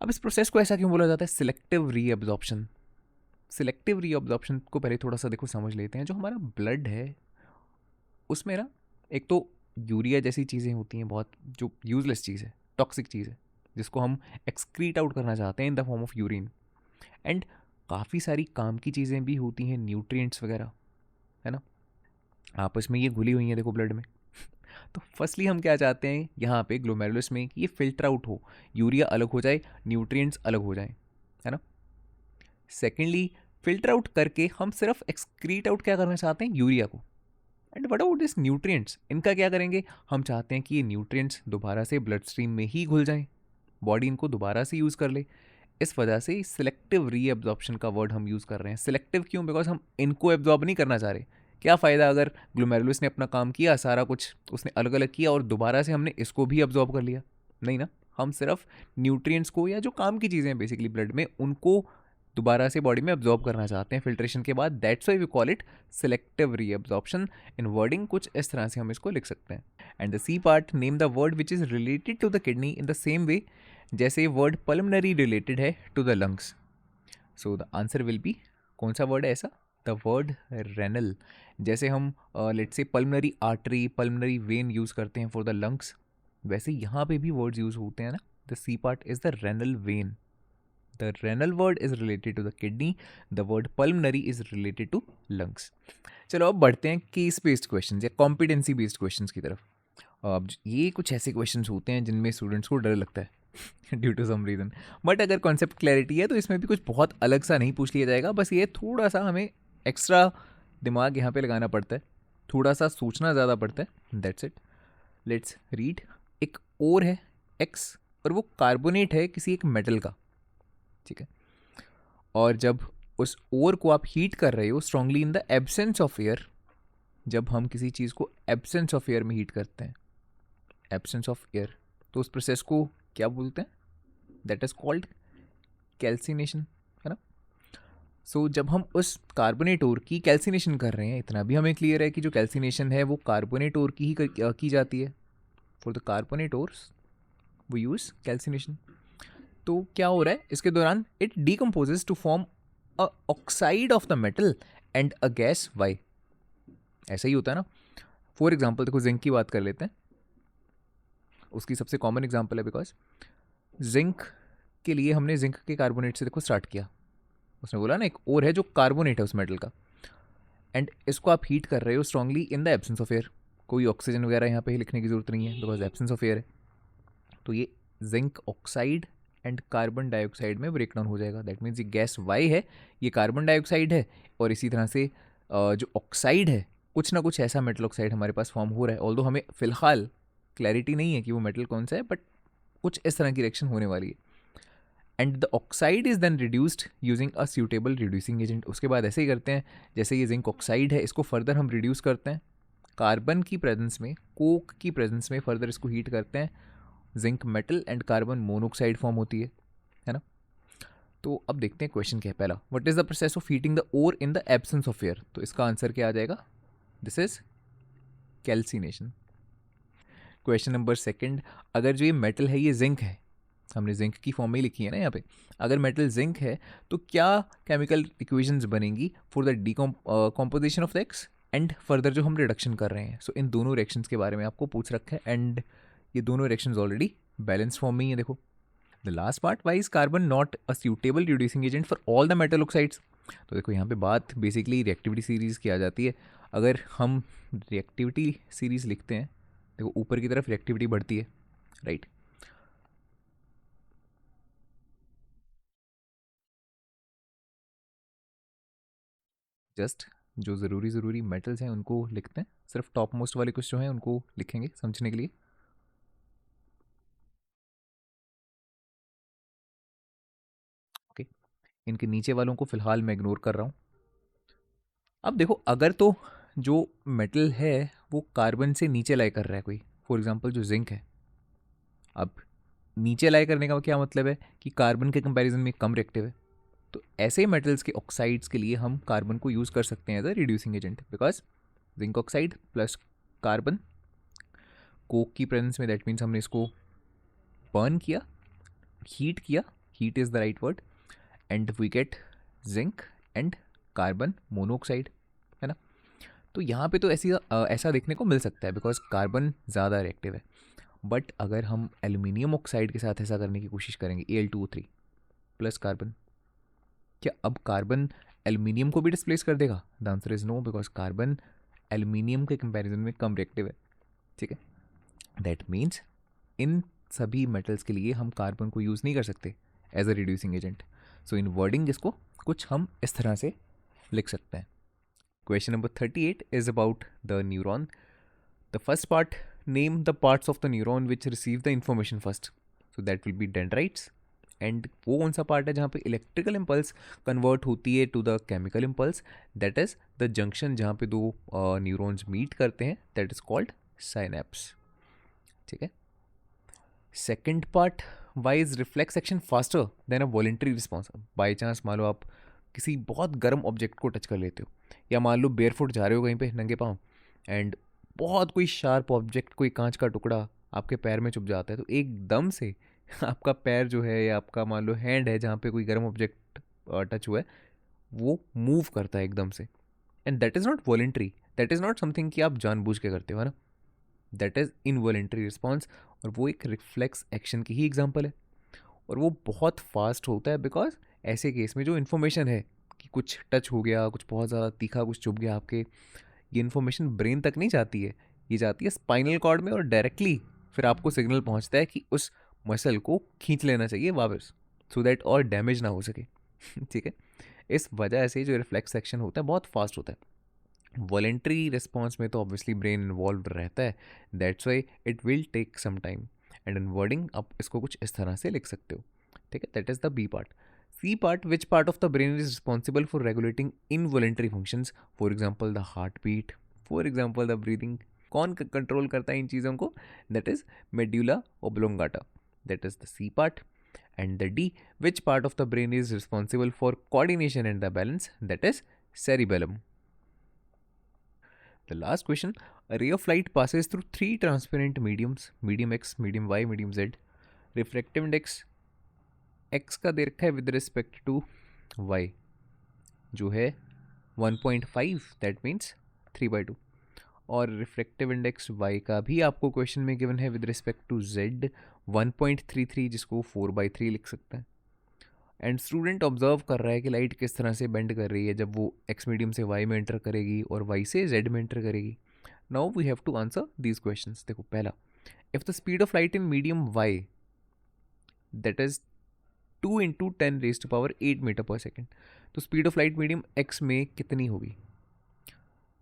अब इस प्रोसेस को ऐसा क्यों बोला जाता है सिलेक्टिव रीअब्जॉर्प्शन। सिलेक्टिव रीअब्जॉर्प्शन को पहले थोड़ा सा देखो समझ लेते हैं। जो हमारा ब्लड है उसमें ना एक तो यूरिया जैसी चीज़ें होती हैं बहुत, जो यूजलेस चीज़ है, टॉक्सिक चीज़ है, जिसको हम एक्सक्रीट आउट करना चाहते हैं in the form of urine, and काफ़ी सारी काम की चीज़ें भी होती हैं, न्यूट्रिएंट्स वगैरह, है ना, आपस में ये घुली हुई हैं देखो ब्लड में। तो फर्स्टली हम क्या चाहते हैं यहाँ पे ग्लोमेरुलस में कि ये फिल्टर आउट हो, यूरिया अलग हो जाए, न्यूट्रिएंट्स अलग हो जाएं, है ना। सेकेंडली फिल्टर आउट करके हम सिर्फ एक्सक्रीट आउट क्या करना चाहते हैं यूरिया को, and what about this nutrients, इनका क्या करेंगे, हम चाहते हैं कि ये न्यूट्रिएंट्स दोबारा से ब्लड स्ट्रीम में ही घुल जाएं, बॉडी इनको दोबारा से यूज़ कर ले। इस वजह से सिलेक्टिव रीअब्जॉर्प्शन का वर्ड हम यूज़ कर रहे हैं। सिलेक्टिव क्यों, बिकॉज हम इनको एब्जॉर्ब नहीं करना चाह रहे। क्या फ़ायदा अगर ग्लोमेरुलस ने अपना काम किया, सारा कुछ उसने अलग अलग किया और दोबारा से हमने इसको भी एब्जॉर्ब कर लिया, नहीं ना। हम सिर्फ न्यूट्रिएंट्स को या जो काम की चीज़ें हैं बेसिकली ब्लड में, उनको दोबारा से बॉडी में एब्जॉर्ब करना चाहते हैं फिल्ट्रेशन के बाद, that's why we call it selective reabsorption. In wording कुछ इस तरह से हम इसको लिख सकते हैं। And the C part, name the word which is related to the kidney in the same way जैसे वर्ड पल्मनरी रिलेटेड है to the lungs. So the answer will be, कौन सा वर्ड है ऐसा, द वर्ड रेनल। जैसे हम let's say pulmonary artery, pulmonary when use करते हैं फॉर द लंग्स, वैसे यहाँ पे भी वर्ड्स यूज़ होते हैं ना। The C part is the renal vein, the renal word is related to the kidney, the word pulmonary is related to lungs। चलो अब बढ़ते हैं केस बेस्ड क्वेश्चंस या कॉम्पिटेंसी बेस्ड क्वेश्चंस की तरफ। अब ये कुछ ऐसे क्वेश्चंस होते हैं जिनमें स्टूडेंट्स को डर लगता है due to some reason, but अगर कॉन्सेप्ट क्लैरिटी है तो इसमें भी कुछ बहुत अलग सा नहीं पूछ लिया जाएगा। बस ये थोड़ा सा हमें एक्स्ट्रा दिमाग यहाँ पे लगाना पड़ता है, थोड़ा सा सोचना ज़्यादा पड़ता है, दैट्स इट। Let's read. एक ओर है एक्स और वो कार्बोनेट है किसी एक मेटल का, ठीक है, और जब उस ओर को आप हीट कर रहे हो strongly in the absence of air, जब हम किसी चीज़ को एब्सेंस ऑफ एयर में हीट करते हैं, एब्सेंस ऑफ एयर, तो उस प्रोसेस को क्या बोलते हैं, दैट इज कॉल्ड कैल्सिनेशन, है ना। सो जब हम उस कार्बोनेट ओर की कैल्सिनेशन कर रहे हैं, इतना भी हमें क्लियर है कि जो कैल्सिनेशन है वो कार्बोनेट ओर की ही की जाती है। For the carbonate ores we use calcination. तो क्या हो रहा है इसके दौरान, it decomposes to form a oxide of the metal and a gas why. ऐसा ही होता है ना। फॉर एग्जाम्पल देखो जिंक की बात कर लेते हैं, उसकी सबसे कॉमन एग्जाम्पल है, बिकॉज जिंक के लिए हमने जिंक के कार्बोनेट से देखो स्टार्ट किया। उसने बोला ना एक और है जो कार्बोनेट है उस मेटल का, एंड इसको आप हीट कर रहे हो strongly in the absence of air. कोई ऑक्सीजन वगैरह यहाँ पे ही लिखने की जरूरत नहीं है बिकॉज एब्सेंस ऑफ एयर है। तो ये zinc oxide and carbon dioxide में ब्रेक डाउन हो जाएगा। दैट मीन्स ये गैस वाई है, ये कार्बन डाइऑक्साइड है, और इसी तरह से जो ऑक्साइड है, कुछ ना कुछ ऐसा मेटल ऑक्साइड हमारे पास फॉर्म हो रहा है। ऑल्दो हमें फ़िलहाल क्लैरिटी नहीं है कि वो मेटल कौन सा है, बट कुछ इस तरह की रिएक्शन होने वाली है. And the oxide is then reduced using a suitable reducing agent. उसके बाद ऐसे ही करते हैं, जैसे ये जिंक ऑक्साइड है, इसको फर्दर हम रिड्यूस करते हैं कार्बन की प्रेजेंस में, कोक की प्रेजेंस में फर्दर इसको हीट करते हैं, zinc metal and carbon monoxide form होती है ना. तो अब देखते हैं क्वेश्चन क्या है. पहला, what is the process of heating the ore in the absence of air. तो इसका आंसर क्या आ जाएगा, this is calcination. Question number second, अगर जो ये मेटल है ये जिंक है, हमने जिंक की फॉर्म में ही लिखी है ना यहाँ पे, अगर मेटल जिंक है तो क्या केमिकल इक्वेशंस बनेंगी for the decomposition of the x and further जो हम रिडक्शन कर रहे हैं. सो इन दोनों रिएक्शंस के बारे में आपको पूछ रखा है, एंड ये दोनों रिएक्शंस ऑलरेडी बैलेंस फॉर्म में ही है. देखो the last part, why is carbon not a suitable reducing agent for all the metal oxides. तो देखो यहाँ पे बात बेसिकली रिएक्टिविटी सीरीज की आ जाती है. अगर हम रिएक्टिविटी सीरीज लिखते हैं, देखो ऊपर की तरफ रिएक्टिविटी बढ़ती है, राइट. जस्ट जो ज़रूरी मेटल्स हैं उनको लिखते हैं, सिर्फ टॉप मोस्ट वाले कुछ जो हैं उनको लिखेंगे समझने के लिए. ओके, इनके नीचे वालों को फिलहाल मैं इग्नोर कर रहा हूँ. अब देखो, अगर तो जो मेटल है वो कार्बन से नीचे लाई कर रहा है कोई, फॉर एग्जांपल जो जिंक है, अब नीचे लाई करने का क्या मतलब है कि कार्बन के कंपैरिजन में कम रिएक्टिव है. तो ऐसे मेटल्स के ऑक्साइड्स के लिए हम कार्बन को यूज़ कर सकते हैं as a reducing agent, because zinc oxide plus carbon coke की प्रेजेंस में, दैट मीन्स हमने इसको बर्न किया, हीट किया, heat is the right word, and we get zinc and carbon monoxide, है ना. तो यहाँ पे तो ऐसा देखने को मिल सकता है बिकॉज कार्बन ज़्यादा रिएक्टिव है. बट अगर हम एल्यूमिनियम ऑक्साइड के साथ ऐसा करने की कोशिश करेंगे, Al2O3 प्लस कार्बन, क्या अब कार्बन एल्यूमिनियम को भी डिस्प्लेस कर देगा? The answer is no, because carbon aluminium के कंपैरिजन में कम रिएक्टिव है. ठीक है, दैट मीन्स इन सभी मेटल्स के लिए हम कार्बन को यूज़ नहीं कर सकते as a reducing agent. So in wording इसको कुछ हम इस तरह से लिख सकते हैं. Question number 38 is about the neuron. The first part, name the parts of the neuron which receive the information first. So that will be dendrites. And वो कौन सा पार्ट है जहाँ पे इलेक्ट्रिकल इम्पल्स कन्वर्ट होती है to the chemical impulse, that is the junction जहाँ पे दो न्यूरॉन्स मीट करते हैं, दैट इज कॉल्ड साइनेप्स. ठीक है. Second part, why is reflex action faster than a voluntary response. By chance मान लो आप किसी बहुत गर्म ऑब्जेक्ट को टच कर लेते हो, या मान लो बेयरफुट जा रहे हो कहीं पे नंगे पाँव, एंड बहुत कोई शार्प ऑब्जेक्ट, कोई कांच का टुकड़ा आपके पैर में चुभ जाता है, तो एकदम से आपका पैर जो है या आपका मान लो हैंड है जहाँ पे कोई गर्म ऑब्जेक्ट टच हुआ है, वो मूव करता है एकदम से. And that is not voluntary, that is not something कि आप जानबूझ के करते हो, है ना. दैट इज़ इनवॉलेंट्री रिस्पॉन्स, और वो एक रिफ्लेक्स एक्शन की ही एग्जाम्पल है. और वो बहुत फास्ट होता है बिकॉज ऐसे केस में जो इन्फॉर्मेशन है कि कुछ टच हो गया, कुछ बहुत ज़्यादा तीखा कुछ चुभ गया आपके, ये इन्फॉर्मेशन ब्रेन तक नहीं जाती है, ये जाती है स्पाइनल कॉर्ड में, और डायरेक्टली फिर आपको सिग्नल पहुंचता है कि उस मसल को खींच लेना चाहिए वापस, सो दैट और डैमेज ना हो सके. ठीक है. इस वजह से जो रिफ्लेक्स एक्शन होता है बहुत फास्ट होता है. वॉलेंट्री रिस्पॉन्स में तो ऑब्वियसली ब्रेन इन्वॉल्व रहता है, that's why it will take some time. And in wording आप इसको कुछ इस तरह से लिख सकते हो. ठीक है, that is the B part. C part, which part of the brain is responsible for regulating involuntary functions, for example the heart beat, for example the breathing. कौन कंट्रोल करता है इन चीज़ों को? That is medulla oblongata, that is the C part. And the D, which part of the brain is responsible for coordination and the balance, that is cerebellum. The last question, a ray of light passes through three transparent mediums, medium X, medium Y, medium Z. Refractive index X का दे रखा है with respect to Y, जो है 1.5, that means 3/2. और refractive index Y का भी आपको question में गिवन है विद रिस्पेक्ट टू Z 1.33, जिसको 4/3 लिख सकते हैं. एंड स्टूडेंट ऑब्जर्व कर रहा है कि लाइट किस तरह से बेंड कर रही है जब वो एक्स मीडियम से वाई में एंटर करेगी और वाई से जेड में एंटर करेगी. Now we have to answer these questions. देखो पहला, if the speed of light in medium Y, that is 2 × 10⁸ metre per second, तो speed of light medium X में कितनी होगी?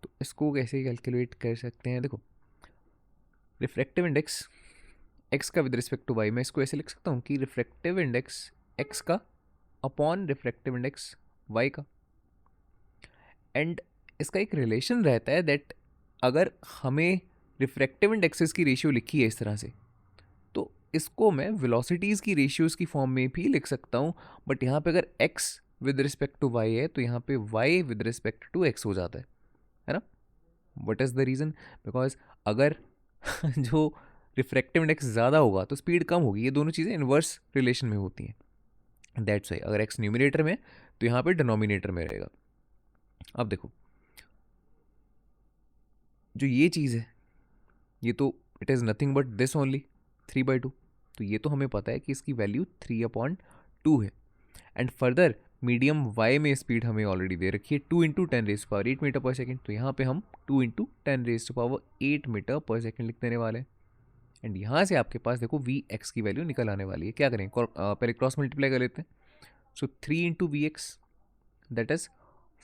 तो इसको कैसे कैलकुलेट कर सकते हैं? देखो रिफ्रैक्टिव इंडेक्स एक्स का विद रिस्पेक्ट टू वाई, मैं इसको ऐसे लिख सकता हूँ कि रिफ्रैक्टिव इंडेक्स एक्स का अपॉन रिफ्रैक्टिव इंडेक्स वाई का। एंड इसका एक रिलेशन रहता है दैट अगर हमें रिफ्रैक्टिव इंडेक्सेस की रेशियो लिखी है इस तरह से, तो इसको मैं वेलोसिटीज़ की रेशियोज़ की फॉर्म में भी लिख सकता हूँ। बट यहाँ पे अगर x with respect to y है तो यहाँ पे y with respect to x हो जाता है ना। What is the reason? Because अगर जो रिफ्रैक्टिव इंडेक्स ज़्यादा होगा तो स्पीड कम होगी, ये दोनों चीज़ें इन्वर्स रिलेशन में होती हैं। दैट्स वाई अगर x न्यूमिनेटर में तो यहाँ पे डिनोमिनेटर में रहेगा। अब देखो जो ये चीज़ है ये तो it is nothing but this only 3/2। तो ये तो हमें पता है कि इसकी वैल्यू 3/2 है। एंड फर्दर मीडियम y में स्पीड हमें ऑलरेडी दे रखी है 2 × 10⁸ मीटर पर सेकेंड। तो यहाँ पे हम 2 × 10⁸ मीटर पर सेकेंड लिख देने वाले हैं। एंड यहाँ से आपके पास देखो वी एक्स की वैल्यू निकल आने वाली है। क्या करें, पहले क्रॉस मल्टीप्लाई कर लेते हैं। So 3 × V X that is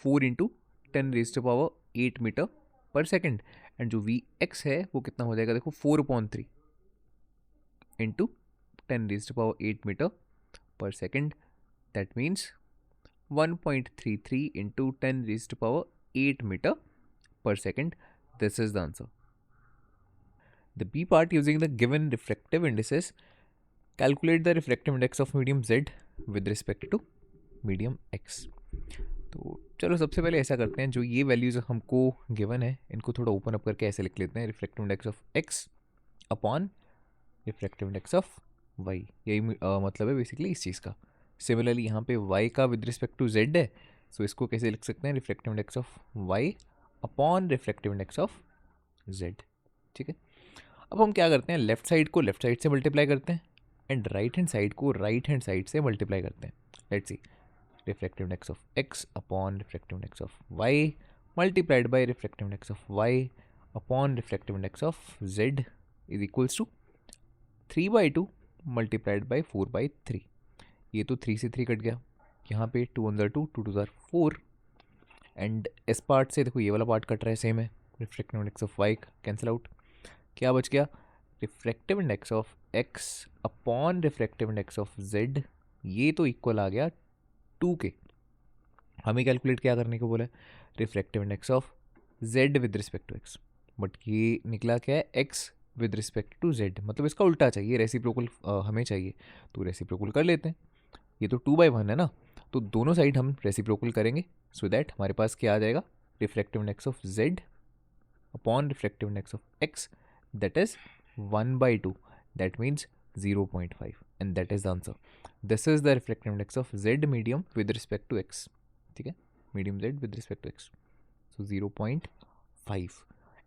4 × 10⁸ metre per second. And जो वी एक्स है वो कितना हो जाएगा, देखो 4/3 into 10⁸ metre per second. That means 1.33 into 10⁸ meter per second. This is the answer. The B part, using the given refractive indices, calculate the refractive index of medium Z with respect to medium X. तो चलो सबसे पहले ऐसा करते हैं, जो ये values हमको गिवन है इनको थोड़ा ओपन अप करके ऐसे लिख लेते हैं, refractive index of X upon refractive index of Y। यही मतलब है बेसिकली इस चीज़ का। सिमिलरली यहाँ पे y का विद रिस्पेक्ट टू z है, सो इसको कैसे लिख सकते हैं, refractive index of y upon refractive index of z। ठीक है, अब हम क्या करते हैं, लेफ्ट साइड को लेफ्ट साइड से मल्टीप्लाई करते हैं एंड राइट हैंड साइड को राइट हैंड साइड से मल्टीप्लाई करते हैं। Let's see, refractive index of x upon refractive index of y multiplied by refractive index of y upon refractive index of z is equals to 3/2 multiplied by 4/3। ये तो 3 से 3 cut गया, यहाँ पे 2 × 2 2 × 4। And इस पार्ट से देखो ये वाला पार्ट कट रहा है, सेम है, refractive index of y cancel out. क्या बच गया, refractive index of x upon refractive index of z, ये तो इक्वल आ गया 2 के। हमें कैलकुलेट क्या करने को बोला है, refractive index of z with respect to x। But ये निकला क्या है, x with respect to z, मतलब इसका उल्टा चाहिए, रेसिप्रोकल हमें चाहिए, तो रेसिप्रोकल कर लेते हैं। ये तो 2/1 है ना, तो दोनों साइड हम रेसिप्रोकल करेंगे, सो दैट हमारे पास क्या आ जाएगा, refractive index of z upon refractive index of x that is 1/2, that means 0.5 and that is the answer. This is the refractive index of z medium with respect to x। ठीक है, medium z with respect to x, so 0.5।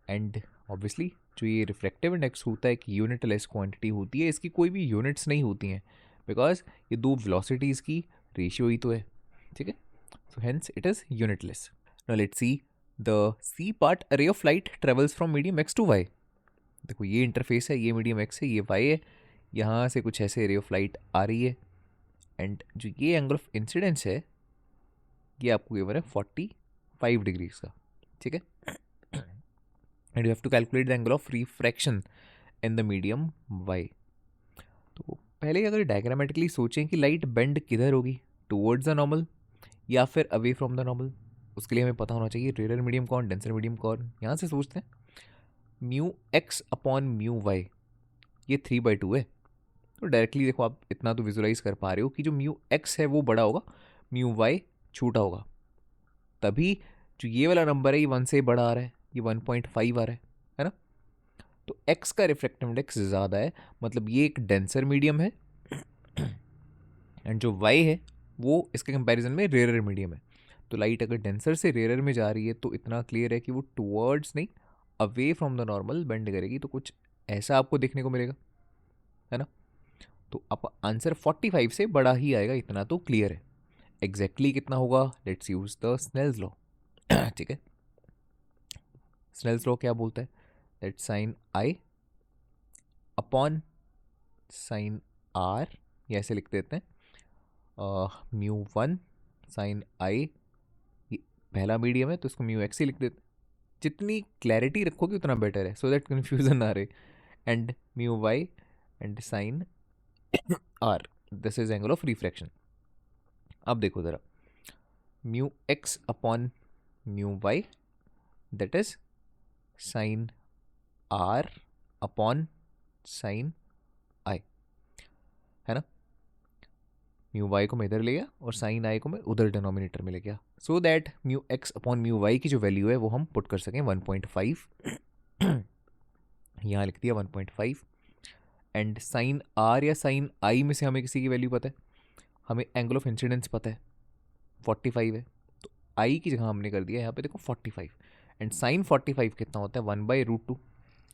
And obviously जो ये refractive index होता है एक unit less quantity होती है, इसकी कोई भी यूनिट्स नहीं होती हैं, बिकॉज ये दो वेलोसिटीज़ की रेशियो ही तो है। ठीक है, so hence it is unitless. Now let's see the C part, a ray of light travels from medium x to y। देखो ये इंटरफेस है, ये मीडियम x है, ये y है, यहाँ से कुछ ऐसे रे ऑफ लाइट आ रही है एंड जो ये एंगल ऑफ इंसिडेंस है ये आपको गिवन है 45 डिग्रीज का। ठीक है, and you have to calculate the angle of refraction in the medium y। तो पहले अगर डायग्रामेटिकली सोचें कि लाइट बेंड किधर होगी, टुवर्ड्स द नॉर्मल या फिर अवे फ्रॉम द नॉर्मल, उसके लिए हमें पता होना चाहिए रेयर मीडियम कौन, डेंसर मीडियम कौन। यहाँ से सोचते हैं, mu x upon mu y ये 3/2 है, तो डायरेक्टली देखो आप इतना तो विजुलाइज कर पा रहे हो कि जो म्यू x है वो बड़ा होगा, म्यू y छोटा होगा, तभी जो ये वाला नंबर है ये 1 से बड़ा आ रहा है, ये 1.5 आ रहा है ना। तो x का रिफ्रैक्टिव इंडेक्स ज़्यादा है, मतलब ये एक डेंसर मीडियम है एंड जो y है वो इसके कंपैरिजन में रेयर मीडियम है। तो लाइट अगर डेंसर से रेयर में जा रही है तो इतना क्लियर है कि वो टुवर्ड्स नहीं away from the normal bend करेगी, तो कुछ ऐसा आपको देखने को मिलेगा, है ना। तो आप आंसर 45 से बड़ा ही आएगा, इतना तो क्लियर है। एग्जैक्टली कितना होगा, let's use the Snell's law. ठीक है, स्नेल्स लॉ क्या बोलता है, that sine I upon sine R, ये ऐसे लिख देते हैं, म्यू 1 साइन आई, पहला मीडियम है तो इसको म्यू एक्स ही लिख देते हैं। जितनी क्लैरिटी रखोगे उतना बेटर है, सो दैट कन्फ्यूजन ना रहे। And mu Y and sine R, this is angle of refraction. अब देखो ज़रा, mu X upon mu Y that is sine R upon sine I, है ना। म्यू वाई को मैं इधर ले गया और साइन आई को मैं उधर डिनोमिनेटर में ले गया, so that mu X upon mu Y की जो वैल्यू है वो हम पुट कर सकें 1.5, यहाँ लिख दिया 1.5। एंड साइन आर या साइन आई में से हमें किसी की वैल्यू पता है, हमें एंगल ऑफ इंसिडेंस पता है 45 है, तो आई की जगह हमने कर दिया यहाँ पे देखो 45। एंड साइन 45 कितना होता है 1/√2,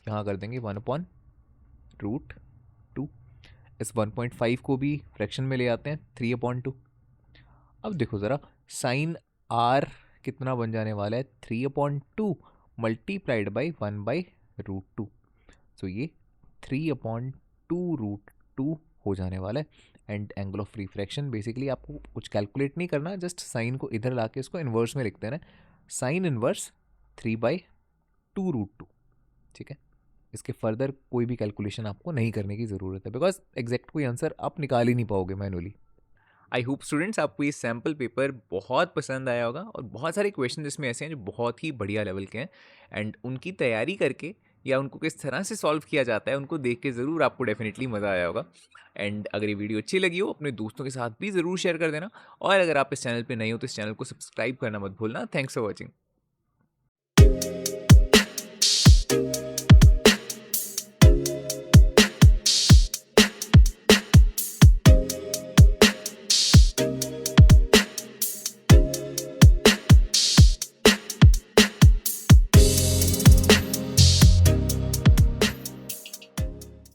यहाँ कर देंगे 1/√2। इस 1.5 को भी फ्रैक्शन में ले आते हैं 3/2। अब देखो ज़रा, साइन आर कितना बन जाने वाला है 3/2 मल्टीप्लाइड बाई 1/√2, सो ये 3/2√2 हो जाने वाला है। And angle of refraction basically आपको कुछ कैलकुलेट नहीं करना, जस्ट साइन को इधर ला के इसको इन्वर्स में लिख देना है, साइन इन्वर्स 3/2√2, ठीक है। इसके फर्दर कोई भी कैलकुलेशन आपको नहीं करने की ज़रूरत है, बिकॉज एग्जैक्ट कोई आंसर आप निकाल ही नहीं पाओगे मैनुअली। आई होप स्टूडेंट्स आपको ये सैम्पल पेपर बहुत पसंद आया होगा, और बहुत सारे क्वेश्चन इसमें ऐसे हैं जो बहुत ही बढ़िया लेवल के हैं, एंड उनकी तैयारी करके या उनको किस तरह से सॉल्व किया जाता है उनको देख के ज़रूर आपको डेफिनेटली मज़ा आया होगा। एंड अगर ये वीडियो अच्छी लगी हो अपने दोस्तों के साथ भी ज़रूर शेयर कर देना, और अगर आप इस चैनल पर नए हो तो इस चैनल को सब्सक्राइब करना मत भूलना। Thanks for watching.